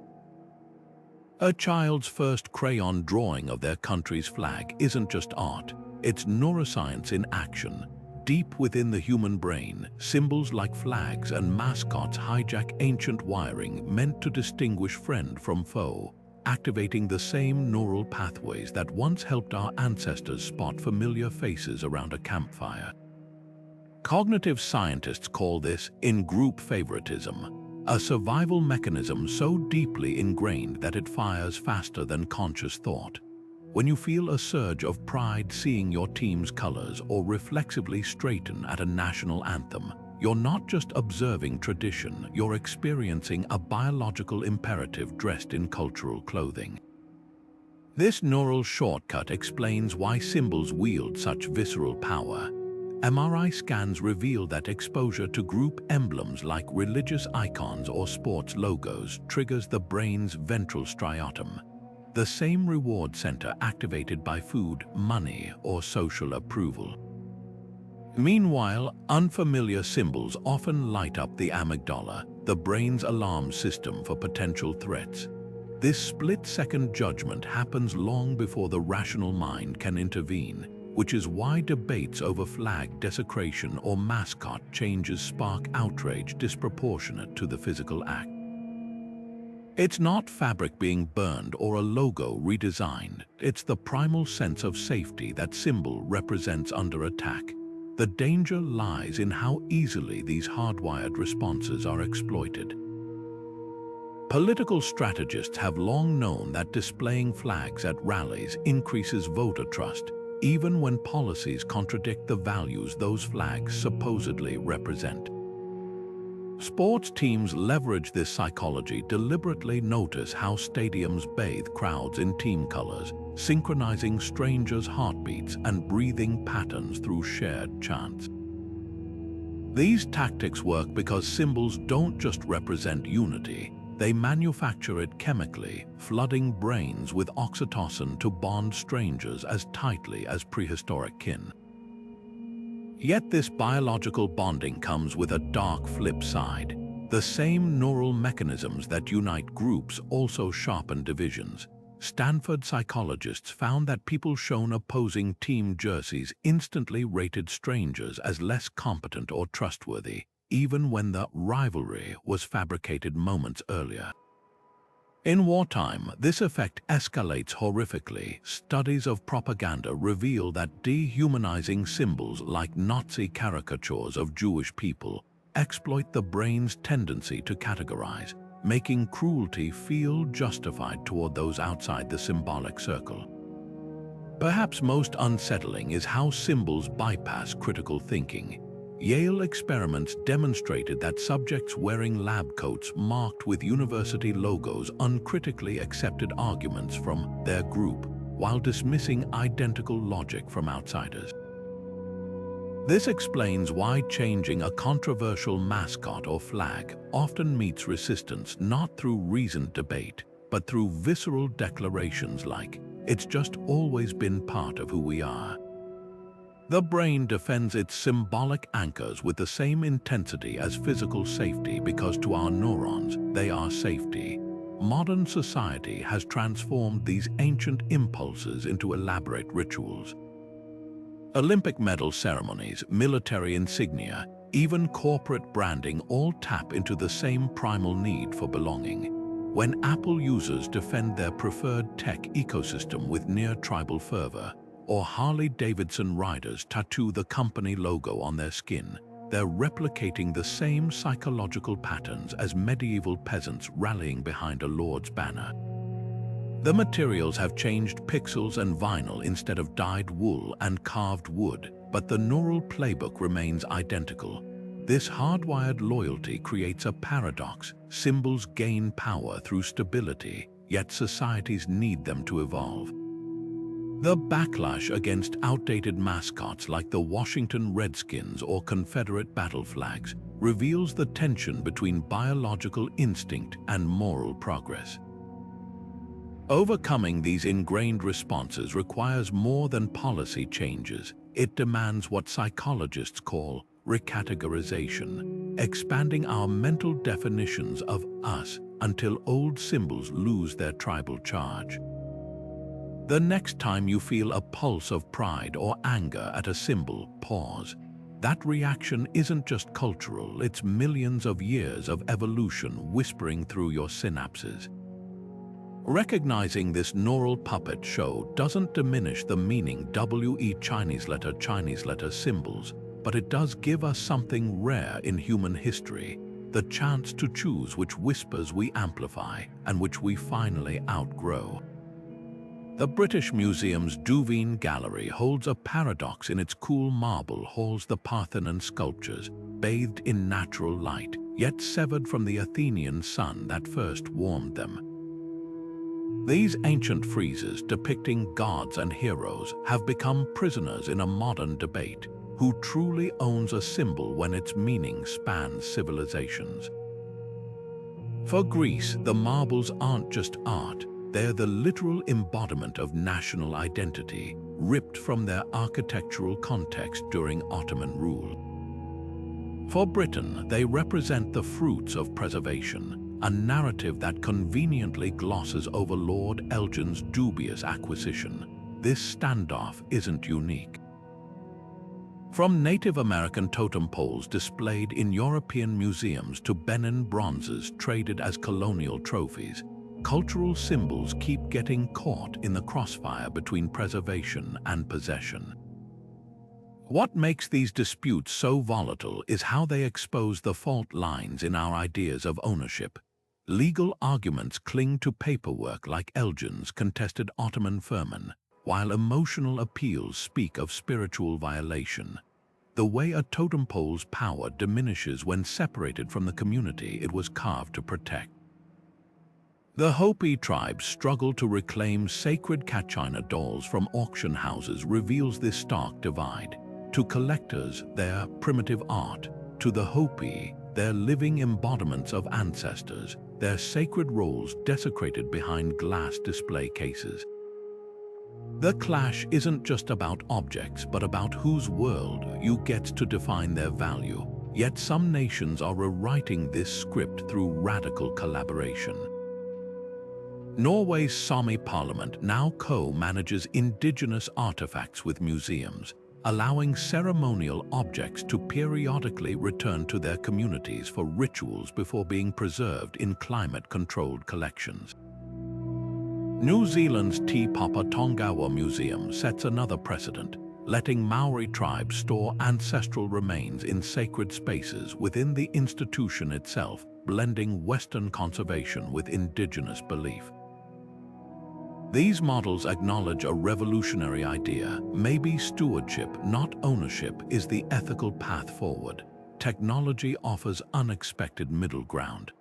A child's first crayon drawing of their country's flag isn't just art, it's neuroscience in action. Deep within the human brain, symbols like flags and mascots hijack ancient wiring meant to distinguish friend from foe, activating the same neural pathways that once helped our ancestors spot familiar faces around a campfire. Cognitive scientists call this in-group favoritism, a survival mechanism so deeply ingrained that it fires faster than conscious thought. When you feel a surge of pride seeing your team's colors or reflexively straighten at a national anthem, you're not just observing tradition, you're experiencing a biological imperative dressed in cultural clothing. This neural shortcut explains why symbols wield such visceral power. MRI scans reveal that exposure to group emblems like religious icons or sports logos triggers the brain's ventral striatum, the same reward center activated by food, money, or social approval. Meanwhile, unfamiliar symbols often light up the amygdala, the brain's alarm system for potential threats. This split-second judgment happens long before the rational mind can intervene, which is why debates over flag desecration or mascot changes spark outrage disproportionate to the physical act. It's not fabric being burned or a logo redesigned. It's the primal sense of safety that symbol represents under attack. The danger lies in how easily these hardwired responses are exploited. Political strategists have long known that displaying flags at rallies increases voter trust, even when policies contradict the values those flags supposedly represent. Sports teams leverage this psychology deliberately. Notice how stadiums bathe crowds in team colors, synchronizing strangers' heartbeats and breathing patterns through shared chants. These tactics work because symbols don't just represent unity, they manufacture it chemically, flooding brains with oxytocin to bond strangers as tightly as prehistoric kin. Yet this biological bonding comes with a dark flip side. The same neural mechanisms that unite groups also sharpen divisions. Stanford psychologists found that people shown opposing team jerseys instantly rated strangers as less competent or trustworthy, even when the rivalry was fabricated moments earlier. In wartime, this effect escalates horrifically. Studies of propaganda reveal that dehumanizing symbols like Nazi caricatures of Jewish people exploit the brain's tendency to categorize, making cruelty feel justified toward those outside the symbolic circle. Perhaps most unsettling is how symbols bypass critical thinking. Yale experiments demonstrated that subjects wearing lab coats marked with university logos uncritically accepted arguments from their group, while dismissing identical logic from outsiders. This explains why changing a controversial mascot or flag often meets resistance not through reasoned debate, but through visceral declarations like, "It's just always been part of who we are." The brain defends its symbolic anchors with the same intensity as physical safety because to our neurons, they are safety. modern society has transformed these ancient impulses into elaborate rituals. Olympic medal ceremonies, military insignia, even corporate branding all tap into the same primal need for belonging. When Apple users defend their preferred tech ecosystem with near-tribal fervor, or Harley-Davidson riders tattoo the company logo on their skin, they're replicating the same psychological patterns as medieval peasants rallying behind a lord's banner. The materials have changed, pixels and vinyl instead of dyed wool and carved wood, but the neural playbook remains identical. This hardwired loyalty creates a paradox. Symbols gain power through stability, yet societies need them to evolve. The backlash against outdated mascots like the Washington Redskins or Confederate battle flags reveals the tension between biological instinct and moral progress. Overcoming these ingrained responses requires more than policy changes. It demands what psychologists call recategorization, expanding our mental definitions of us until old symbols lose their tribal charge. The next time you feel a pulse of pride or anger at a symbol, pause. That reaction isn't just cultural, it's millions of years of evolution whispering through your synapses. Recognizing this neural puppet show doesn't diminish the meaning Chinese letter symbols, but it does give us something rare in human history, the chance to choose which whispers we amplify and which we finally outgrow. The British Museum's Duveen Gallery holds a paradox in its cool marble halls. The Parthenon sculptures, bathed in natural light, yet severed from the Athenian sun that first warmed them. These ancient friezes depicting gods and heroes have become prisoners in a modern debate. Who truly owns a symbol when its meaning spans civilizations? For Greece, the marbles aren't just art. They're the literal embodiment of national identity, ripped from their architectural context during Ottoman rule. For Britain, they represent the fruits of preservation, a narrative that conveniently glosses over Lord Elgin's dubious acquisition. This standoff isn't unique. From Native American totem poles displayed in European museums to Benin bronzes traded as colonial trophies, cultural symbols keep getting caught in the crossfire between preservation and possession. What makes these disputes so volatile is how they expose the fault lines in our ideas of ownership. Legal arguments cling to paperwork like Elgin's contested Ottoman firman, while emotional appeals speak of spiritual violation. The way a totem pole's power diminishes when separated from the community it was carved to protect. The Hopi tribe's struggle to reclaim sacred Kachina dolls from auction houses reveals this stark divide. To collectors, they're primitive art. To the Hopi, they're living embodiments of ancestors, their sacred roles desecrated behind glass display cases. The clash isn't just about objects, but about whose world you get to define their value. Yet some nations are rewriting this script through radical collaboration. Norway's Sami parliament now co-manages indigenous artifacts with museums, allowing ceremonial objects to periodically return to their communities for rituals before being preserved in climate-controlled collections. New Zealand's Te Papa Tongawa Museum sets another precedent, letting Maori tribes store ancestral remains in sacred spaces within the institution itself, blending Western conservation with indigenous belief. These models acknowledge a revolutionary idea. Maybe stewardship, not ownership, is the ethical path forward. Technology offers unexpected middle ground.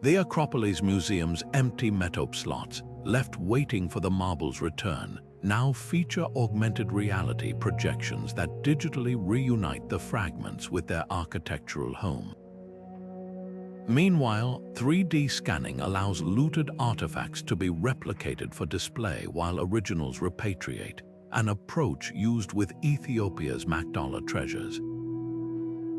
The Acropolis Museum's empty metope slots, left waiting for the marble's return, now feature augmented reality projections that digitally reunite the fragments with their architectural home. Meanwhile, 3D scanning allows looted artifacts to be replicated for display while originals repatriate, an approach used with Ethiopia's Magdala treasures.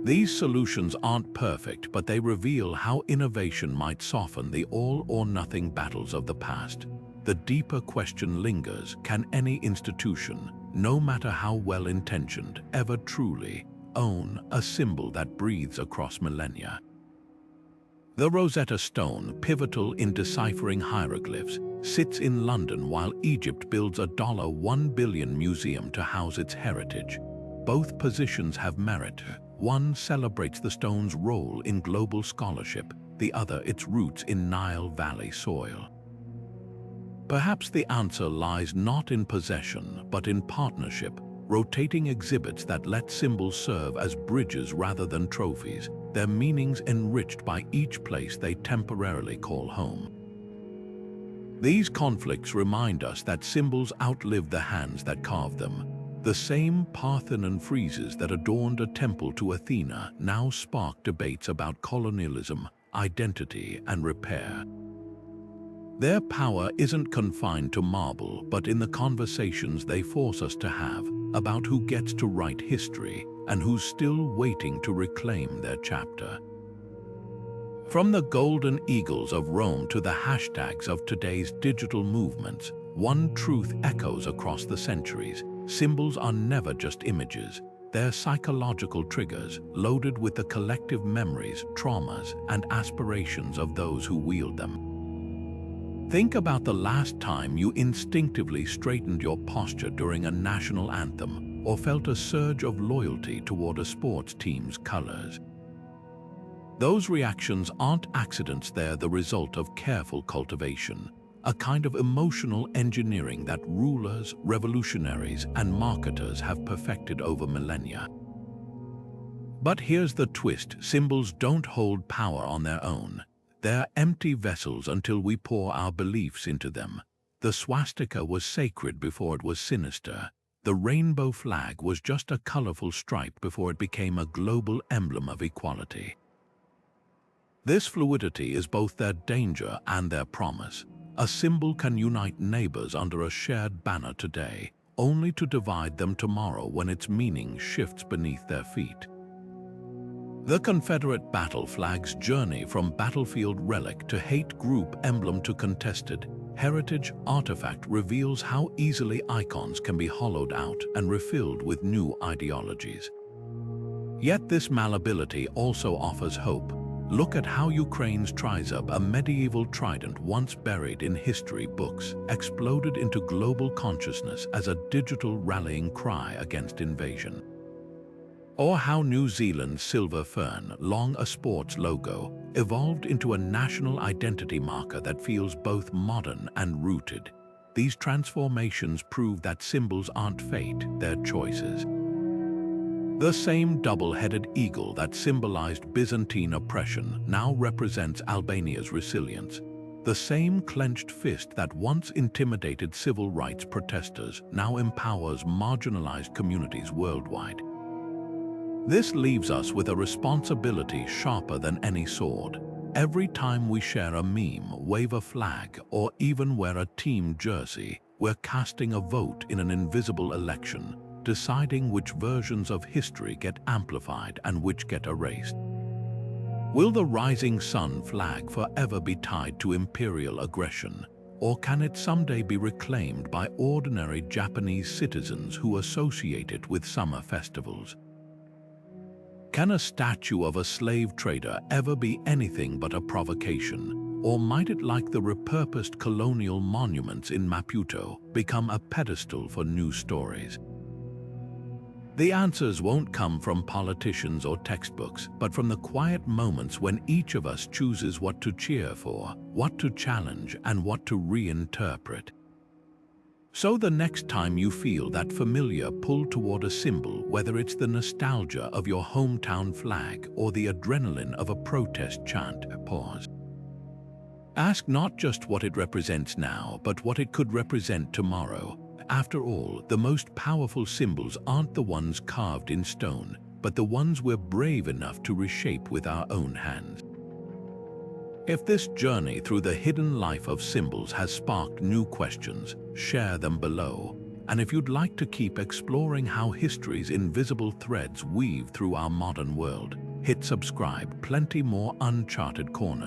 These solutions aren't perfect, but they reveal how innovation might soften the all-or-nothing battles of the past. The deeper question lingers: can any institution, no matter how well-intentioned, ever truly own a symbol that breathes across millennia? The Rosetta Stone, pivotal in deciphering hieroglyphs, sits in London while Egypt builds a $1 billion museum to house its heritage. Both positions have merit. One celebrates the stone's role in global scholarship, the other its roots in Nile Valley soil. Perhaps the answer lies not in possession, but in partnership, rotating exhibits that let symbols serve as bridges rather than trophies, their meanings enriched by each place they temporarily call home. These conflicts remind us that symbols outlive the hands that carved them. The same Parthenon friezes that adorned a temple to Athena now spark debates about colonialism, identity, and repair. Their power isn't confined to marble, but in the conversations they force us to have about who gets to write history and who's still waiting to reclaim their chapter. From the golden eagles of Rome to the hashtags of today's digital movements, one truth echoes across the centuries: symbols are never just images. They're psychological triggers loaded with the collective memories, traumas, and aspirations of those who wield them. Think about the last time you instinctively straightened your posture during a national anthem or felt a surge of loyalty toward a sports team's colors. Those reactions aren't accidents, they're the result of careful cultivation, a kind of emotional engineering that rulers, revolutionaries, and marketers have perfected over millennia. But here's the twist: symbols don't hold power on their own. They're empty vessels until we pour our beliefs into them. The swastika was sacred before it was sinister. The rainbow flag was just a colorful stripe before it became a global emblem of equality. This fluidity is both their danger and their promise. A symbol can unite neighbors under a shared banner today, only to divide them tomorrow when its meaning shifts beneath their feet. The Confederate battle flag's journey from battlefield relic to hate group emblem to contested heritage artifact reveals how easily icons can be hollowed out and refilled with new ideologies. Yet this malleability also offers hope. Look at how Ukraine's trizub, a medieval trident once buried in history books, exploded into global consciousness as a digital rallying cry against invasion. Or how New Zealand's silver fern, long a sports logo, evolved into a national identity marker that feels both modern and rooted. These transformations prove that symbols aren't fate, they're choices. The same double-headed eagle that symbolized Byzantine oppression now represents Albania's resilience. The same clenched fist that once intimidated civil rights protesters now empowers marginalized communities worldwide. This leaves us with a responsibility sharper than any sword. Every time we share a meme, wave a flag, or even wear a team jersey, we're casting a vote in an invisible election, deciding which versions of history get amplified and which get erased. Will the rising sun flag forever be tied to imperial aggression, or can it someday be reclaimed by ordinary Japanese citizens who associate it with summer festivals? Can a statue of a slave trader ever be anything but a provocation, or might it, like the repurposed colonial monuments in Maputo, become a pedestal for new stories? The answers won't come from politicians or textbooks, but from the quiet moments when each of us chooses what to cheer for, what to challenge, and what to reinterpret. So the next time you feel that familiar pull toward a symbol, whether it's the nostalgia of your hometown flag or the adrenaline of a protest chant, pause. Ask not just what it represents now, but what it could represent tomorrow. After all, the most powerful symbols aren't the ones carved in stone, but the ones we're brave enough to reshape with our own hands. If this journey through the hidden life of symbols has sparked new questions, share them below. And if you'd like to keep exploring how history's invisible threads weave through our modern world, hit subscribe. Plenty more uncharted corners